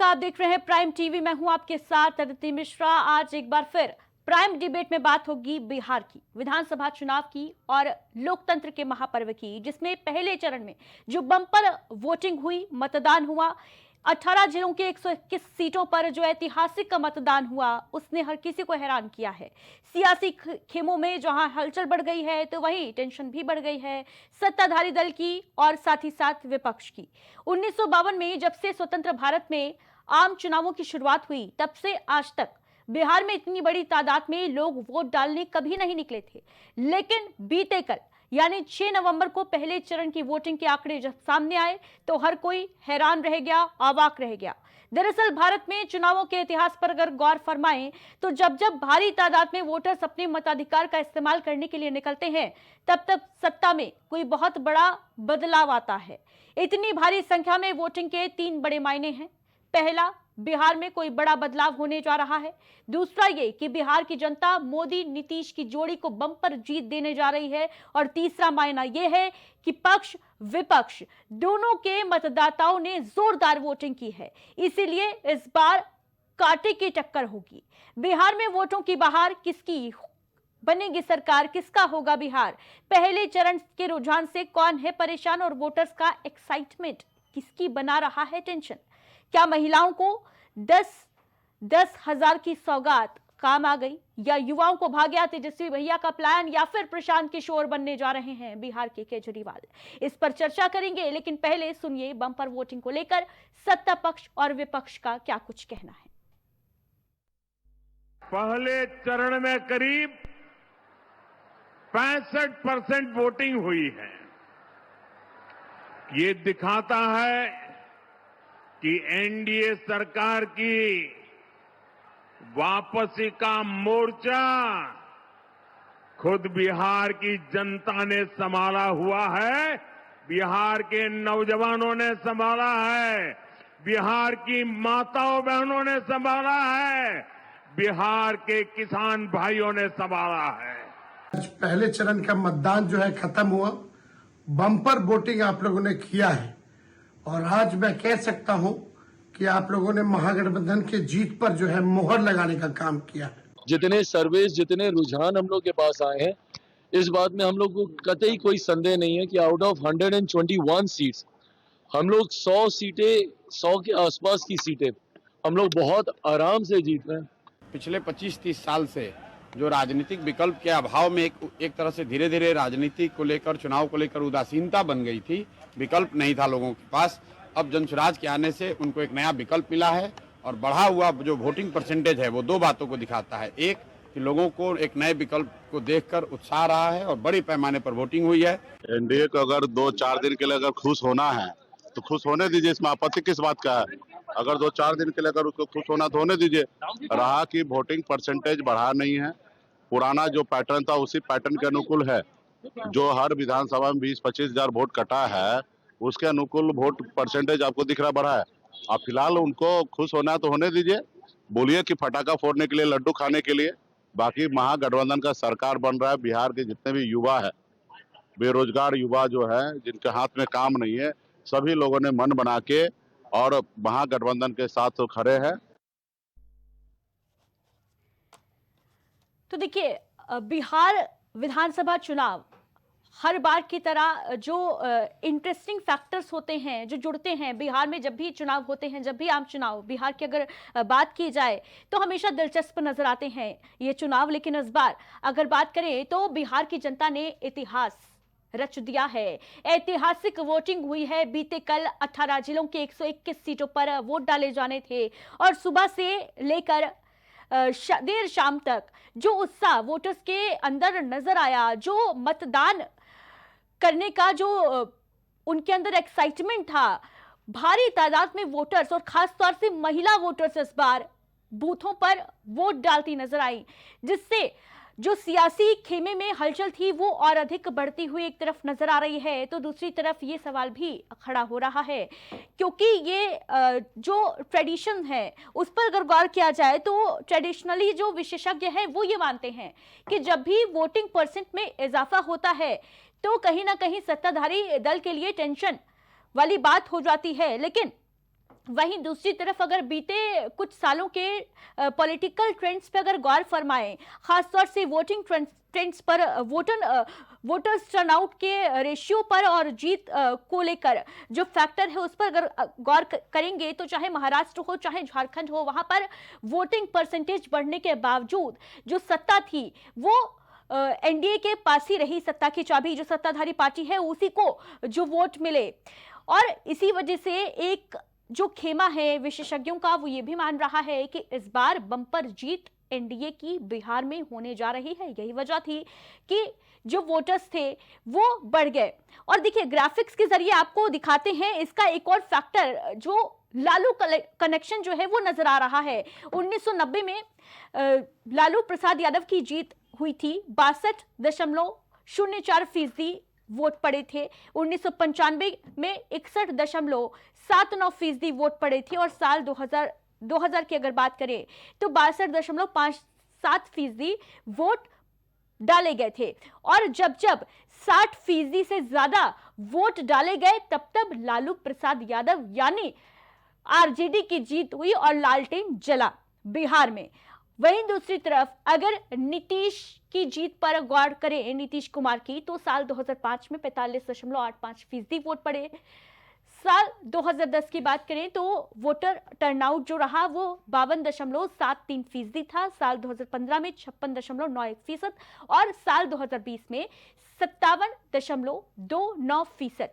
नमस्कार, आप देख रहे हैं प्राइम टीवी। मैं हूं आपके साथ अदिति मिश्रा। आज एक बार फिर प्राइम डिबेट में बात होगी बिहार की विधानसभा चुनाव की और लोकतंत्र के महापर्व की, जिसमें पहले चरण में जो बम्पर वोटिंग हुई, मतदान हुआ, 18 जिलों के 121 सीटों पर जो ऐतिहासिक मतदान हुआ, उसने हर किसी को हैरान किया है। सियासी खेमों में जहां हलचल बढ़ गई है, तो वहीं टेंशन भी बढ़ गई है सत्ताधारी दल की और साथ ही साथ विपक्ष की। 1952 में जब से स्वतंत्र भारत में आम चुनावों की शुरुआत हुई, तब से आज तक बिहार में इतनी बड़ी तादाद में लोग वोट डालने कभी नहीं निकले थे। लेकिन बीते कल यानी 6 नवंबर को पहले चरण की वोटिंग के आंकड़े जब सामने आए, तो हर कोई हैरान रह गया, अवाक रह गया। दरअसल भारत में चुनावों के इतिहास पर अगर गौर फरमाएं, तो जब जब भारी तादाद में वोटर्स अपने मताधिकार का इस्तेमाल करने के लिए निकलते हैं, तब तब सत्ता में कोई बहुत बड़ा बदलाव आता है। इतनी भारी संख्या में वोटिंग के 3 बड़े मायने हैं। पहला, बिहार में कोई बड़ा बदलाव होने जा रहा है। दूसरा ये कि बिहार की जनता मोदी नीतीश की जोड़ी को बम्पर जीत देने जा रही है। और तीसरा मायना यह है कि पक्ष विपक्ष दोनों के मतदाताओं ने जोरदार वोटिंग की है, इसीलिए इस बार कांटे की टक्कर होगी। बिहार में वोटों की बहार किसकी बनेगी सरकार, किसका होगा बिहार? पहले चरण के रुझान से कौन है परेशान और वोटर्स का एक्साइटमेंट किसकी बना रहा है टेंशन? क्या महिलाओं को 10,000 की सौगात काम आ गई, या युवाओं को भाग गया तेजस्वी भैया का प्लान, या फिर प्रशांत किशोर बनने जा रहे हैं बिहार के केजरीवाल? इस पर चर्चा करेंगे, लेकिन पहले सुनिए बम्पर वोटिंग को लेकर सत्ता पक्ष और विपक्ष का क्या कुछ कहना है। पहले चरण में करीब 65% वोटिंग हुई है। ये दिखाता है कि एनडीए सरकार की वापसी का मोर्चा खुद बिहार की जनता ने संभाला हुआ है, बिहार के नौजवानों ने संभाला है, बिहार की माताओं बहनों ने संभाला है, बिहार के किसान भाइयों ने संभाला है। आज पहले चरण का मतदान जो है खत्म हुआ, बम्पर वोटिंग आप लोगों ने किया है और आज मैं कह सकता हूं कि आप लोगों ने महागठबंधन के जीत पर जो है मोहर लगाने का काम किया है। जितने सर्वेस, जितने रुझान हम लोग के पास आए हैं, इस बात में हम लोग को कतई कोई संदेह नहीं है कि आउट ऑफ 121 सीट्स हम लोग 100 सीटें, 100 के आसपास की सीटें हम लोग बहुत आराम से जीत रहे हैं। पिछले 25-30 साल से जो राजनीतिक विकल्प के अभाव में एक तरह से धीरे धीरे राजनीति को लेकर, चुनाव को लेकर उदासीनता बन गई थी, विकल्प नहीं था लोगों के पास। अब जनसुराज के आने से उनको एक नया विकल्प मिला है और बढ़ा हुआ जो वोटिंग परसेंटेज है वो दो बातों को दिखाता है। एक कि लोगों को एक नए विकल्प को देखकर उत्साह रहा है और बड़ी पैमाने पर वोटिंग हुई है। एनडीए को अगर 2-4 दिन के लिए अगर खुश होना है तो खुश होने दीजिए, इसमें आपत्ति किस बात का है? अगर 2-4 दिन के लिए अगर उसको खुश होना तो होने दीजिए। रहा कि वोटिंग परसेंटेज बढ़ा नहीं है, पुराना जो पैटर्न था उसी पैटर्न के अनुकूल है। जो हर विधानसभा में 20-25 हजार वोट कटा है, उसके अनुकूल वोट परसेंटेज आपको दिख रहा बढ़ा है। आप फिलहाल उनको खुश होना है तो होने दीजिए, बोलिए कि फटाखा फोड़ने के लिए, लड्डू खाने के लिए। बाकी महागठबंधन का सरकार बन रहा है, बिहार के जितने भी युवा है, बेरोजगार युवा जो है, जिनके हाथ में काम नहीं है, सभी लोगों ने मन बना के और महागठबंधन के साथ खड़े हैं। तो देखिए, बिहार विधानसभा चुनाव हर बार की तरह जो इंटरेस्टिंग फैक्टर्स होते हैं, जो जुड़ते हैं बिहार में, जब भी चुनाव होते हैं, जब भी आम चुनाव बिहार की अगर बात की जाए तो हमेशा दिलचस्प नजर आते हैं ये चुनाव। लेकिन इस बार अगर बात करें तो बिहार की जनता ने इतिहास रच दिया है। ऐतिहासिक वोटिंग हुई है। बीते कल 18 जिलों के 121 सीटों पर वोट डाले जाने थे और सुबह से लेकर देर शाम तक जो उत्साह वोटर्स के अंदर नजर आया, जो मतदान करने का जो उनके अंदर एक्साइटमेंट था, भारी तादाद में वोटर्स और खास तौर से महिला वोटर्स इस बार बूथों पर वोट डालती नजर आई, जिससे जो सियासी खेमे में हलचल थी वो और अधिक बढ़ती हुई एक तरफ नजर आ रही है। तो दूसरी तरफ ये सवाल भी खड़ा हो रहा है, क्योंकि ये जो ट्रेडिशन है उस पर अगर गौर किया जाए तो ट्रेडिशनली जो विशेषज्ञ हैं वो ये मानते हैं कि जब भी वोटिंग परसेंट में इजाफा होता है तो कहीं ना कहीं सत्ताधारी दल के लिए टेंशन वाली बात हो जाती है। लेकिन वहीं दूसरी तरफ अगर बीते कुछ सालों के पॉलिटिकल ट्रेंड्स पे अगर गौर फरमाएं, खासतौर से वोटिंग ट्रेंड्स पर, वोटर्स टर्नआउट के रेशियो पर और जीत को लेकर जो फैक्टर है उस पर अगर गौर करेंगे तो चाहे महाराष्ट्र हो चाहे झारखंड हो, वहां पर वोटिंग परसेंटेज बढ़ने के बावजूद जो सत्ता थी वो एनडीए के पास ही रही। सत्ता की चाबी जो सत्ताधारी पार्टी है उसी को जो वोट मिले, और इसी वजह से एक जो खेमा है विशेषज्ञों का वो ये भी मान रहा है कि इस बार बम्पर जीत एनडीए की बिहार में होने जा रही है। यही वजह थी कि जो वोटर्स थे वो बढ़ गए। और देखिए ग्राफिक्स के जरिए आपको दिखाते हैं इसका एक और फैक्टर, जो लालू कनेक्शन जो है वो नजर आ रहा है। 1990 में लालू प्रसाद यादव की जीत हुई थी, 62.04% वोट पड़े थे। 1995 में 61.79% वोट पड़े थे, और साल 2000 की अगर बात करें तो 62.57% वोट डाले गए थे। और जब 60% से ज्यादा वोट डाले गए तब लालू प्रसाद यादव यानी आरजेडी की जीत हुई और लालटेन जला बिहार में। वहीं दूसरी तरफ अगर नीतीश की जीत पर गौर करें, नीतीश कुमार की, तो साल 2005 में 45.85% वोट पड़े। साल 2010 की बात करें तो वोटर टर्नआउट जो रहा वो 52.73% था। साल 2015 में 56.91% और साल 2020 में 57.29%।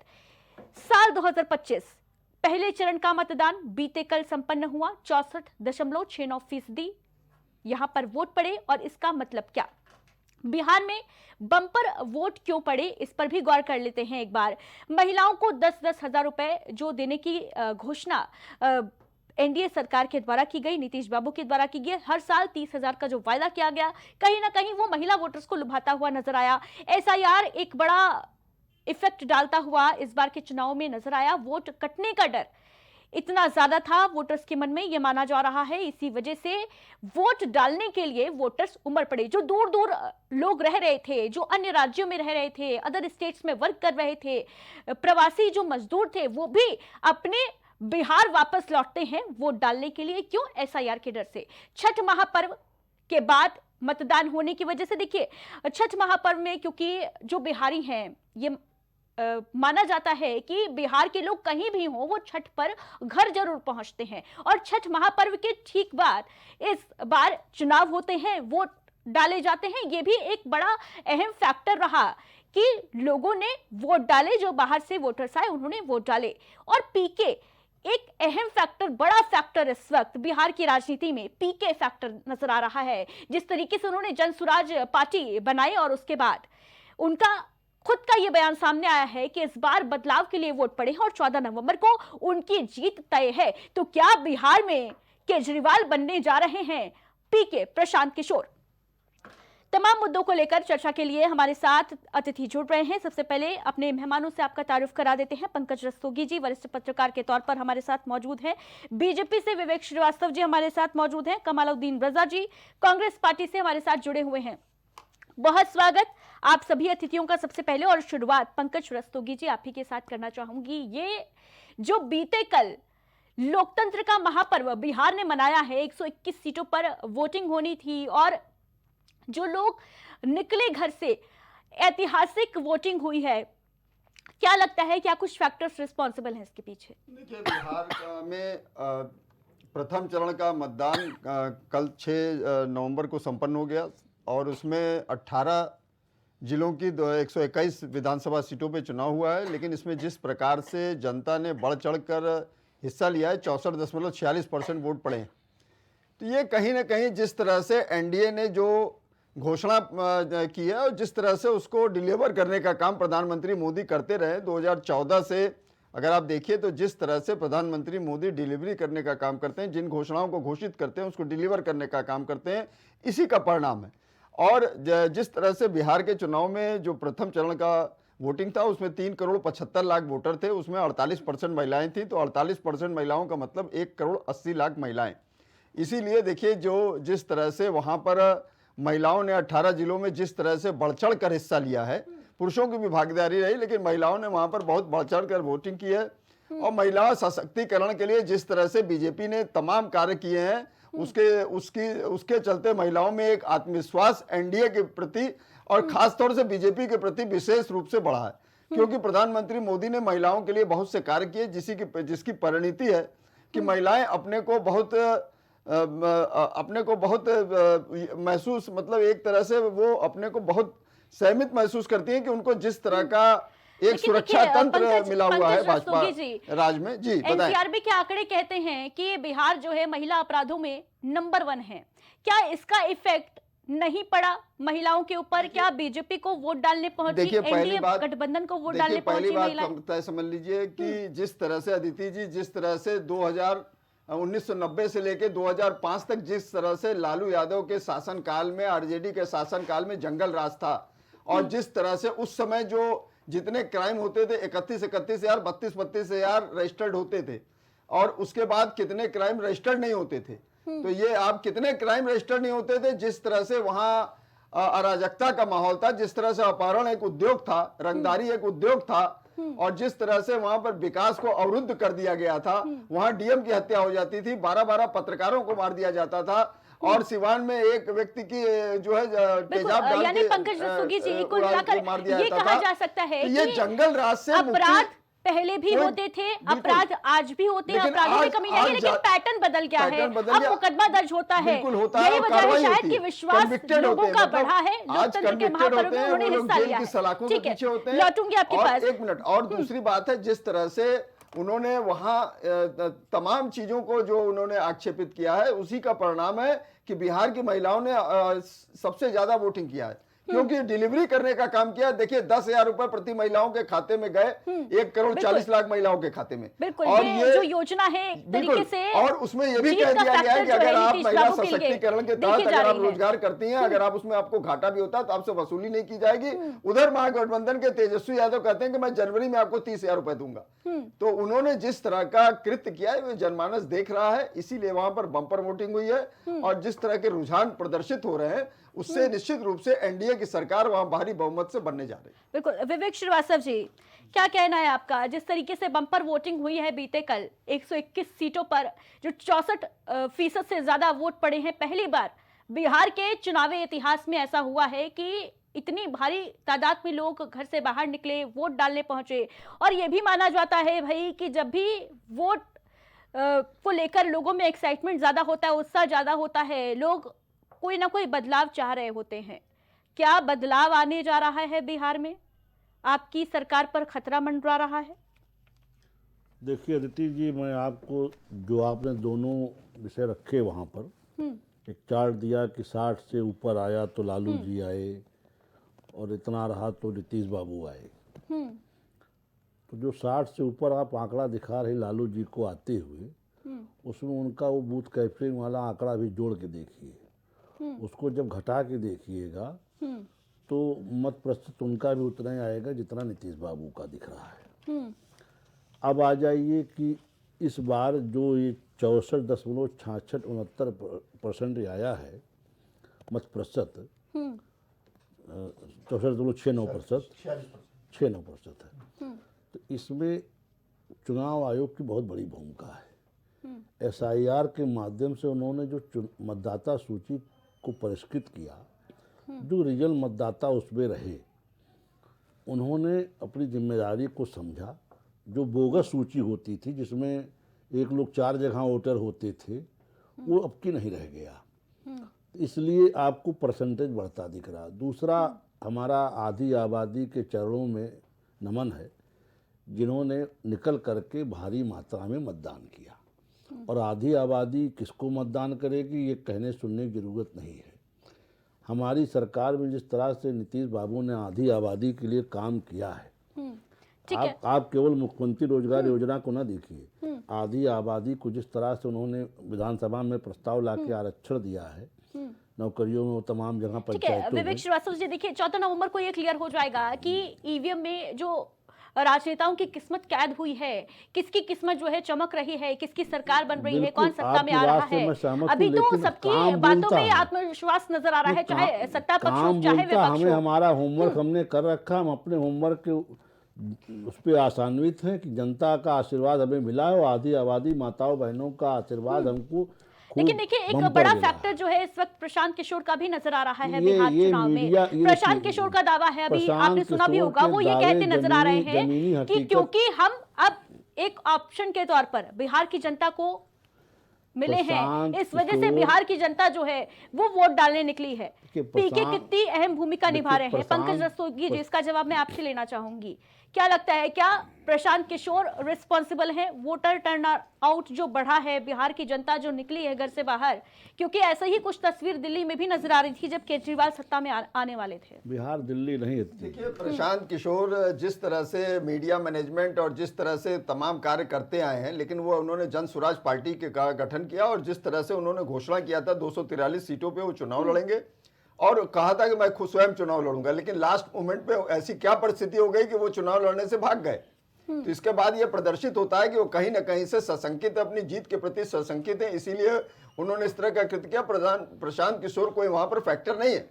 साल 2025 पहले चरण का मतदान बीते कल संपन्न हुआ, 64.69% यहां पर वोट पड़े। और इसका मतलब क्या, बिहार में बम्पर वोट क्यों पड़े, इस पर भी गौर कर लेते हैं एक बार। महिलाओं को 10-10 हजार रुपए जो देने की घोषणा एनडीए सरकार के द्वारा की गई, नीतीश बाबू के द्वारा की गई। हर साल 30,000 का जो वायदा किया गया, कहीं ना कहीं वो महिला वोटर्स को लुभाता हुआ नजर आया। एसआईआर एक बड़ा इफेक्ट डालता हुआ इस बार के चुनाव में नजर आया। वोट कटने का डर इतना ज्यादा था वोटर्स के मन में, यह माना जा रहा है। इसी वजह से वोट डालने के लिए वोटर्स उमड़ पड़े। जो दूर दूर लोग रह रहे थे, जो अन्य राज्यों में रह रहे थे, अदर स्टेट्स में वर्क कर रहे थे, प्रवासी जो मजदूर थे, वो भी अपने बिहार वापस लौटते हैं वोट डालने के लिए। क्यों? एसआईआर के डर से। छठ महापर्व के बाद मतदान होने की वजह से, देखिए छठ महापर्व में क्योंकि जो बिहारी हैं ये माना जाता है कि बिहार के लोग कहीं भी हों वो छठ पर घर जरूर पहुंचते हैं, और छठ महापर्व के ठीक बाद इस बार चुनाव होते हैं, वोट डाले जाते हैं। ये भी एक बड़ा अहम फैक्टर रहा कि लोगों ने वोट डाले, जो बाहर से वोटर्स आए उन्होंने वोट डाले। और पीके एक अहम फैक्टर, बड़ा फैक्टर इस वक्त बिहार की राजनीति में पीके फैक्टर नजर आ रहा है। जिस तरीके से उन्होंने जनसुराज पार्टी बनाई और उसके बाद उनका खुद का यह बयान सामने आया है कि इस बार बदलाव के लिए वोट पड़े हैं और 14 नवंबर को उनकी जीत तय है। तो क्या बिहार में केजरीवाल बनने जा रहे हैं पीके? प्रशांत किशोर तमाम मुद्दों को लेकर चर्चा के लिए हमारे साथ अतिथि जुड़ रहे हैं। सबसे पहले अपने मेहमानों से आपका तारुफ करा देते हैं। पंकज रस्तोगी जी वरिष्ठ पत्रकार के तौर पर हमारे साथ मौजूद हैं। बीजेपी से विवेक श्रीवास्तव जी हमारे साथ मौजूद हैं। कमालुद्दीन रजा जी कांग्रेस पार्टी से हमारे साथ जुड़े हुए हैं। बहुत स्वागत आप सभी अतिथियों का। सबसे पहले और शुरुआत पंकज रस्तोगी जी आप ही के साथ करना चाहूंगी। ये जो बीते कल लोकतंत्र का महापर्व बिहार ने मनाया है, 121 सीटों पर वोटिंग होनी थी और जो लोग निकले घर से, ऐतिहासिक वोटिंग हुई है। क्या लगता है, क्या कुछ फैक्टर्स रिस्पॉन्सिबल हैं इसके पीछे? देखिए बिहार में प्रथम चरण का मतदान कल 6 नवंबर को संपन्न हो गया और उसमें 18 जिलों की 121 विधानसभा सीटों पे चुनाव हुआ है। लेकिन इसमें जिस प्रकार से जनता ने बढ़ चढ़कर हिस्सा लिया है, 64.46% वोट पड़े हैं। तो ये कहीं ना कहीं जिस तरह से एनडीए ने जो घोषणा की है और जिस तरह से उसको डिलीवर करने का काम प्रधानमंत्री मोदी करते रहे 2014 से, अगर आप देखिए तो जिस तरह से प्रधानमंत्री मोदी डिलीवरी करने का काम करते हैं, जिन घोषणाओं को घोषित करते हैं उसको डिलीवर करने का काम करते हैं, इसी का परिणाम है। और जिस तरह से बिहार के चुनाव में जो प्रथम चरण का वोटिंग था उसमें 3,75,00,000 वोटर थे, उसमें 48% महिलाएं थी। तो 48% महिलाओं का मतलब 1,80,00,000 महिलाएं। इसीलिए देखिए जो जिस तरह से वहां पर महिलाओं ने 18 जिलों में जिस तरह से बढ़ चढ़ कर हिस्सा लिया है, पुरुषों की भी भागीदारी रही लेकिन महिलाओं ने वहां पर बहुत बढ़ चढ़ कर वोटिंग की है। और महिला सशक्तिकरण के लिए जिस तरह से बीजेपी ने तमाम कार्य किए हैं, उसके चलते महिलाओं में एक आत्मविश्वास एनडीए के प्रति और खास तौर से बीजेपी के प्रति विशेष रूप से बढ़ा है, क्योंकि प्रधानमंत्री मोदी ने महिलाओं के लिए बहुत से कार्य किए, जिसकी परिणति है कि महिलाएं अपने को बहुत महसूस, मतलब एक तरह से वो अपने को बहुत सहमित महसूस करती हैं कि उनको जिस तरह का एक सुरक्षा तंत्र मिला हुआ है भाजपा राज में। जी बताएं। एनसीआरबी के आंकड़े कहते हैं कि बिहार जो है महिला अपराधों में नंबर 1 है। क्या इसका इफेक्ट नहीं पड़ा महिलाओं के ऊपर? क्या बीजेपी को वोट डालने पहुंची, एनडीए गठबंधन को वोट डालने पहुंची महिलाएं? पहली बात तय समझ लीजिए कि जिस तरह से अदिति जी, जिस तरह से 1990 से लेकर 2005 तक जिस तरह से लालू यादव के शासनकाल में, आरजेडी के शासनकाल में जंगल राज था, और जिस तरह से उस समय जो जितने क्राइम होते थे 31 हजार 32 हजार रजिस्टर्ड होते थे, और उसके बाद कितने क्राइम रजिस्टर्ड नहीं होते थे। तो ये आप कितने क्राइम रजिस्टर्ड नहीं होते थे, जिस तरह से वहां अराजकता का माहौल था, जिस तरह से अपहरण एक उद्योग था, रंगदारी एक उद्योग था, और जिस तरह से वहां पर विकास को अवरुद्ध कर दिया गया था, वहां डीएम की हत्या हो जाती थी, 12 पत्रकारों को मार दिया जाता था, और सिवान में एक व्यक्ति की जो है तेजाब डाल के पंकज रस्तोगी जी, कुल मिलाकर ये कहा जा सकता है कि ये जंगल राज से अपराध पहले भी होते थे, अपराध आज भी होते हैं, अपराधों में कमी नहीं है, लेकिन पैटर्न बदल गया है। अब मुकदमा दर्ज होता है, यही वजह है शायद कि विश्वास लोगों का बढ़ा है, लोकतंत्र के महापर्व में उन्होंने हिस्सा लिया है। ठीक है, लौटूंगी आपके पास। एक मिनट, और दूसरी बात है, जिस तरह से उन्होंने वहां तमाम चीजों को जो उन्होंने आक्षेपित किया है, उसी का परिणाम है कि बिहार की महिलाओं ने सबसे ज्यादा वोटिंग किया है, क्योंकि डिलीवरी करने का काम किया। देखिए 10,000 रुपए प्रति महिलाओं के खाते में गए, 1 करोड़ 40 लाख महिलाओं के खाते में। और ये जो योजना है एक तरीके से, और उसमें यह भी कह दिया गया है कि अगर आप महिला सशक्तिकरण के तहत अगर आप रोजगार करती हैं, अगर आप उसमें आपको घाटा भी होता है तो आपसे वसूली नहीं की जाएगी। उधर महागठबंधन के तेजस्वी यादव कहते हैं कि मैं जनवरी में आपको 30,000 रुपए दूंगा। तो उन्होंने जिस तरह का कृत्य किया है वो जनमानस देख रहा है, इसीलिए वहां पर बम्पर वोटिंग हुई है, और जिस तरह के रुझान प्रदर्शित हो रहे हैं उससे निश्चित रूप से एनडीए की सरकार वहां भारी बहुमत से बनने जा रही है। बिल्कुल। विवेक श्रीवास्तव जी, क्या कहना है आपका? जिस तरीके से बम्पर वोटिंग हुई है बीते कल 121 सीटों पर, जो 64% से ज्यादा वोट पड़े हैं, पहली बार बिहार के चुनावी इतिहास में ऐसा हुआ है कि इतनी भारी तादाद में लोग घर से बाहर निकले, वोट डालने पहुंचे। और यह भी माना जाता है भाई कि जब भी वोट को लेकर लोगों में एक्साइटमेंट ज्यादा होता है, उत्साह ज्यादा होता है, लोग कोई ना कोई बदलाव चाह रहे होते हैं। क्या बदलाव आने जा रहा है बिहार में? आपकी सरकार पर खतरा मंडरा रहा है? देखिए अदिति जी, मैं आपको जो आपने दोनों विषय रखे वहाँ पर एक चार्ट दिया कि 60 से ऊपर आया तो लालू जी आए, और इतना रहा तो नीतीश बाबू आए। तो जो 60 से ऊपर आप आंकड़ा दिखा रहे लालू जी को आते हुए, उसमें उनका वो बूथ कैप्चरिंग वाला आंकड़ा भी जोड़ के देखिए, उसको जब घटा के देखिएगा तो मत प्रतिशत उनका भी उतना ही आएगा जितना नीतीश बाबू का दिख रहा है। अब आ जाइए कि इस बार जो ये 64.66-69% आया है मत प्रतिशत, 64.69% है। तो इसमें चुनाव आयोग की बहुत बड़ी भूमिका है। एसआईआर के माध्यम से उन्होंने जो मतदाता सूची को परिष्कृत किया, जो रियल मतदाता उसमें रहे, उन्होंने अपनी जिम्मेदारी को समझा। जो बोगस सूची होती थी जिसमें एक लोग 4 जगह वोटर होते थे, वो अब की नहीं रह गया, इसलिए आपको परसेंटेज बढ़ता दिख रहा। दूसरा, हमारा आधी आबादी के चरणों में नमन है जिन्होंने निकल करके भारी मात्रा में मतदान किया, और आधी आबादी किसको मतदान करेगी ये कहने सुनने की जरूरत नहीं है। हमारी सरकार में जिस तरह से नीतीश बाबू ने आधी आबादी के लिए काम किया है, आप केवल मुख्यमंत्री रोजगार योजना को ना देखिए, आधी आबादी को जिस तरह से उन्होंने विधानसभा में प्रस्ताव लाके आरक्षण दिया है नौकरियों में, वो तमाम जगह पंचायतों में। विवेक श्रीवास्तव जी, देखिए 14 नवंबर को ये क्लियर हो जाएगा कि ईवीएम में जो राजनेताओं की किस्मत कैद हुई है, किसकी किस्मत जो है चमक रही है, किसकी सरकार बन रही है, कौन सत्ता में आ रहा है। अभी तो सबकी बातों में आत्मविश्वास नजर आ रहा है, चाहे सत्ता पक्ष हो चाहे विपक्ष हो। हमें हमारा होमवर्क हमने कर रखा, हम अपने होमवर्क के उस पर आशान्वित हैं कि जनता का आशीर्वाद हमें मिला है और आधी आबादी माताओं बहनों का आशीर्वाद हमको खूब लेकिन देखिए एक बम्पर बड़ा मिला है। फैक्टर जो है इस वक्त प्रशांत किशोर का भी नजर आ रहा है ये बिहार चुनाव में। मीडिया ये प्रशांत किशोर का दावा है, अभी प्रशांत आपने सुना भी किशोर होगा, के वो ये दावे कहते नजर आ रहे जमीनी हैं कि हकीकत- क्योंकि हम अब एक ऑप्शन के तौर पर बिहार की जनता को मिले हैं, प्रशांत इस वजह से किशोर- बिहार की जनता जो है वो वोट डालने निकली है। कि पीके प्रशांत- कितनी अहम भूमिका निभा रहे हैं, प्रशांत- पंकज रस्तोगी जी, इसका जवाब मैं आपसे लेना चाहूंगी। क्या लगता है, क्या प्रशांत किशोर रिस्पॉन्सिबल है? वोटर टर्न आउट जो बढ़ा है, बिहार की जनता जो निकली है घर से बाहर, क्योंकि ऐसे ही कुछ तस्वीर दिल्ली में भी नजर आ रही थी जब केजरीवाल सत्ता में आने वाले थे। बिहार दिल्ली नहीं इतनी। देखिए, प्रशांत किशोर जिस तरह से मीडिया मैनेजमेंट और जिस तरह से तमाम कार्य करते आए हैं, लेकिन वो उन्होंने जन स्वराज पार्टी के का गठन किया और जिस तरह से उन्होंने घोषणा किया था 243 सीटों पे वो चुनाव लड़ेंगे और कहा था कि मैं खुद स्वयं चुनाव लड़ूंगा, लेकिन लास्ट मोमेंट पे ऐसी क्या परिस्थिति हो गई कि वो चुनाव लड़ने से भाग गए। तो इसके बाद ये प्रदर्शित होता है कि वो कहीं ना कहीं से सशंकित, अपनी जीत के प्रति सशंकित है, इसीलिए उन्होंने इस तरह का कृत्य किया। प्रशांत किशोर कोई वहां पर फैक्टर नहीं है।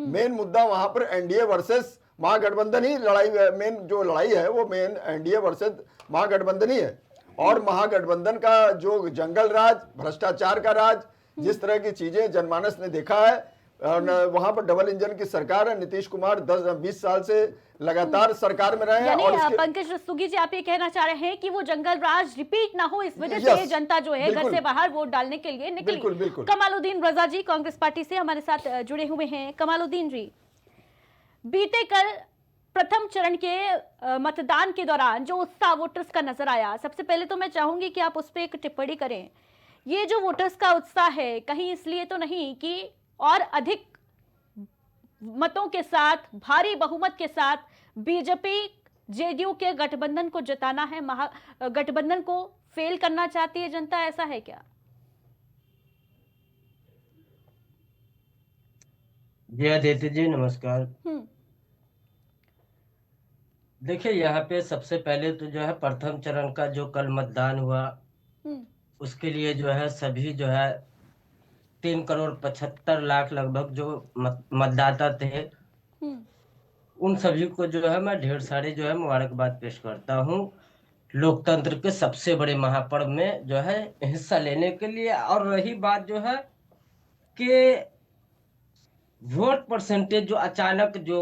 मेन मुद्दा वहां पर एनडीए वर्सेस महागठबंधन ही लड़ाई, मेन जो लड़ाई है वो मेन एनडीए वर्सेस महागठबंधन ही है। और महागठबंधन का जो जंगल राज, भ्रष्टाचार का राज, जिस तरह की चीजें जनमानस ने देखा है, वहां पर डबल इंजन की सरकार है। नीतीश कुमार 10-20 साल से लगातार सरकार में रहे हैं। यानी और पंकज रस्तोगी जी, आप ये कहना चाह रहे हैं कि वो जंगल राज रिपीट ना हो, इस वजह से Yes, ये जनता जो है घर बिल्कुल। से बाहर वोट डालने के लिए निकली। बिल्कुल, बिल्कुल। कमालुद्दीन रजा जी कांग्रेस पार्टी से हमारे साथ जुड़े हुए हैं। कमालुद्दीन जी, बीते कल प्रथम चरण के मतदान के दौरान जो उत्साह वोटर्स का नजर आया, सबसे पहले तो मैं चाहूंगी कि आप उस पर एक टिप्पणी करें। ये जो वोटर्स का उत्साह है, कहीं इसलिए तो नहीं कि और अधिक मतों के साथ, भारी बहुमत के साथ बीजेपी जेडीयू के गठबंधन को जिताना है, गठबंधन को फेल करना चाहती है जनता, ऐसा है क्या? जी आदित्य जी, नमस्कार। देखिए, यहाँ पे सबसे पहले तो जो है प्रथम चरण का जो कल मतदान हुआ, उसके लिए जो है सभी जो है 3,75,00,000 लगभग जो मतदाता थे, उन सभी को जो है मैं ढेर सारे जो है मुबारकबाद पेश करता हूँ लोकतंत्र के सबसे बड़े महापर्व में जो है हिस्सा लेने के लिए। और रही बात जो है कि वोट परसेंटेज जो अचानक जो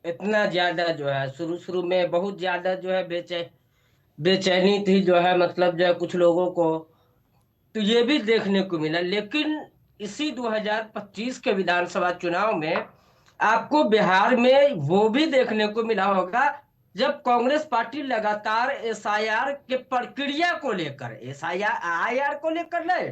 इतना ज्यादा जो है, शुरू में बहुत ज्यादा जो है बेचैनी थी जो है, मतलब जो है कुछ लोगों को, तो ये भी देखने को मिला। लेकिन इसी 2025 के विधानसभा चुनाव में आपको बिहार में वो भी देखने को मिला होगा जब कांग्रेस पार्टी लगातार एसआईआर के प्रक्रिया को लेकर, एसआईआर को लेकर नहीं,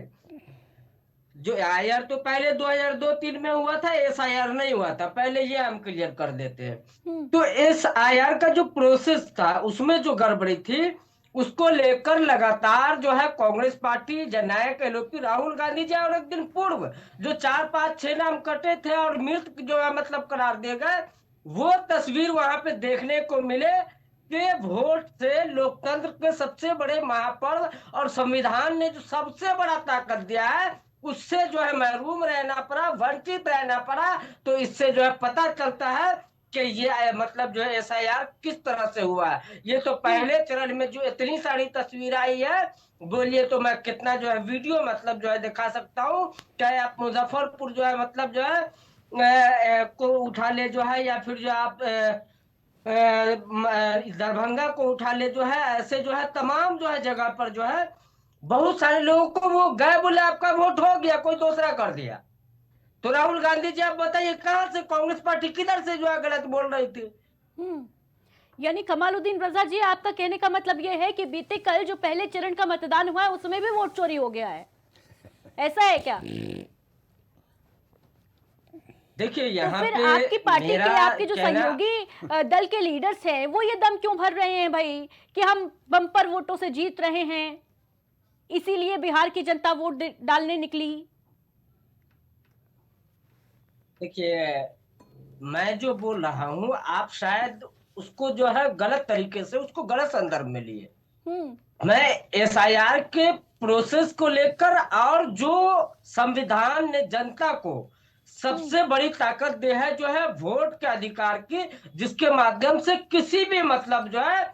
जो आईआर तो पहले 2002-3 में हुआ था, एसआईआर नहीं हुआ था पहले, ये हम क्लियर कर देते हैं। तो एसआईआर का जो प्रोसेस था उसमें जो गड़बड़ी थी, उसको लेकर लगातार जो है कांग्रेस पार्टी, जननायक एलओपी राहुल गांधी जी, और एक दिन पूर्व जो 4-5-6 नाम कटे थे और मृत जो है मतलब करार दिए गए, वो तस्वीर वहां पे देखने को मिले कि वोट से लोकतंत्र के सबसे बड़े महापर्व और संविधान ने जो सबसे बड़ा ताकत दिया है, उससे जो है महरूम रहना पड़ा, वंचित रहना पड़ा। तो इससे जो है पता चलता है कि ये मतलब जो है एसआईआर किस तरह से हुआ है। ये तो पहले चरण में जो इतनी सारी तस्वीर आई है, बोलिए तो मैं कितना जो है वीडियो मतलब जो है दिखा सकता हूँ। चाहे आप मुजफ्फरपुर जो है मतलब जो है को उठा ले जो है, या फिर जो आप दरभंगा को उठा ले जो है, ऐसे जो है तमाम जो है जगह पर जो है बहुत सारे लोगों को वो गए, बोले आपका वोट हो गया, कोई दूसरा कर दिया। तो राहुल गांधी जी, आप बताइए कहां से कांग्रेस पार्टी किधर से जो है गलत बोल रही थी? यानी कमालुद्दीन रजा जी, आपका कहने का मतलब यह है कि बीते कल जो पहले चरण का मतदान हुआ है उसमें भी वोट चोरी हो गया है, ऐसा है क्या? देखिए यहाँ तो फिर पे आपकी पार्टी के, आपके जो सहयोगी दल के लीडर्स हैं, वो ये दम क्यों भर रहे हैं भाई कि हम बम्पर वोटों से जीत रहे हैं, इसीलिए बिहार की जनता वोट डालने निकली? देखिए, मैं जो बोल रहा हूँ आप शायद उसको जो है गलत तरीके से, उसको गलत संदर्भ में लिए। मैं एसआईआर के प्रोसेस को लेकर और जो संविधान ने जनता को सबसे बड़ी ताकत दे है जो है वोट के अधिकार की, जिसके माध्यम से किसी भी मतलब जो है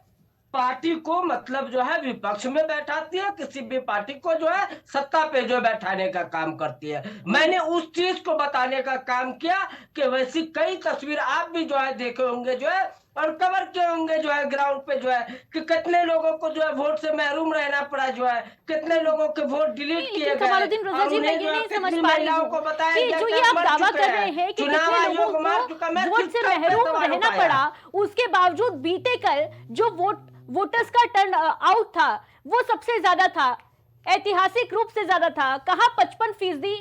पार्टी को मतलब जो है विपक्ष में बैठाती है, किसी भी पार्टी को जो है सत्ता पे जो बैठाने का काम करती है। मैंने उस चीज को बताने का काम किया कि वैसी कई तस्वीर आप भी जो है देखे होंगे जो है और कवर किए होंगे जो है ग्राउंड पे जो है कि कितने लोगों को जो है वोट से महरूम रहना पड़ा, जो है कितने लोगों के वोट डिलीट किए गए। कमालुद्दीन रजा जी, मैं ये नहीं समझ पा रही हूँ कि जो ये आप दावा कर रहे हैं कि कितने लोगों को वोट से महरूम रहना पड़ा, उसके बावजूद बीते कल जो वोटर्स का टर्न आउट था वो सबसे ज्यादा था, ऐतिहासिक रूप से ज्यादा था। कहां 55%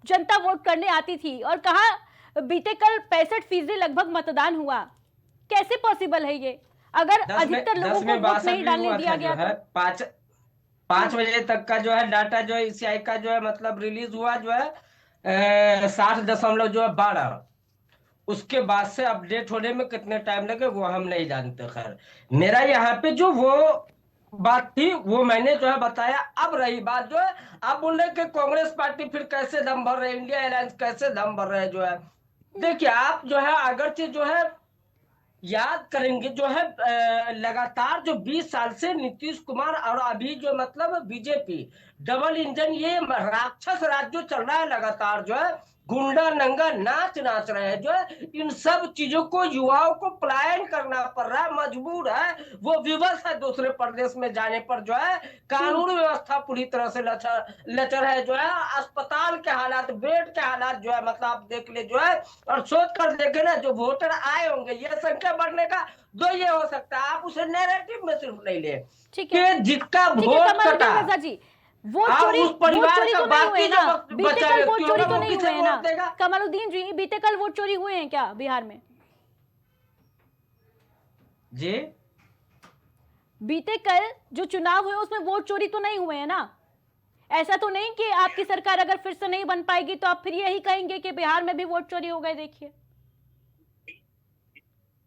जनता वोट करने आती थी और कहां बीते कल 65% लगभग मतदान हुआ। कैसे पॉसिबल है ये, अगर अधिकतर लोगों को वोट नहीं डालने दिया गया है? 5 बजे तक का जो है डाटा जो है ईसीआई का जो है मतलब रिलीज हुआ जो है 60.12। उसके बाद से अपडेट होने में कितने टाइम लगे वो हम नहीं जानते। खैर मेरा यहाँ पे जो वो बात थी वो मैंने जो है बताया। अब रही बात जो है आप बोल रहे कि कांग्रेस पार्टी फिर कैसे दम भर रहे, इंडिया अलायंस कैसे दम भर रहे जो है। देखिए आप जो है अगरचे जो है याद करेंगे जो है लगातार जो 20 साल से नीतीश कुमार और अभी जो मतलब बीजेपी डबल इंजन ये राक्षस राज जो चल रहा है लगातार जो है गुंडा नंगा नाच रहे हैं जो है, इन सब चीजों को युवाओं को पलायन करना पड़ रहा है, मजबूर है, वो विवश है दूसरे प्रदेश में जाने पर जो है। कानून व्यवस्था पूरी तरह से लचर है जो है, अस्पताल के हालात, बेड के हालात जो है मतलब आप देख ले जो है और सोच कर देखे ना जो वोटर आए होंगे ये संख्या बढ़ने का दो ये हो सकता है। आप उसे नैरेटिव में सिर्फ नहीं ले कि जिसका वोट कटा जी वोट चोरी तो नहीं हुए ना, बीते कल वोट चोरी तो नहीं हुए ना कमालुद्दीन जी, बीते कल वोट चोरी हुए हैं क्या बिहार में? जी बीते कल जो चुनाव हुए उसमें वोट चोरी तो नहीं हुए हैं ना? ऐसा तो नहीं कि आपकी सरकार अगर फिर से नहीं बन पाएगी तो आप फिर यही कहेंगे कि बिहार में भी वोट चोरी हो गए? देखिए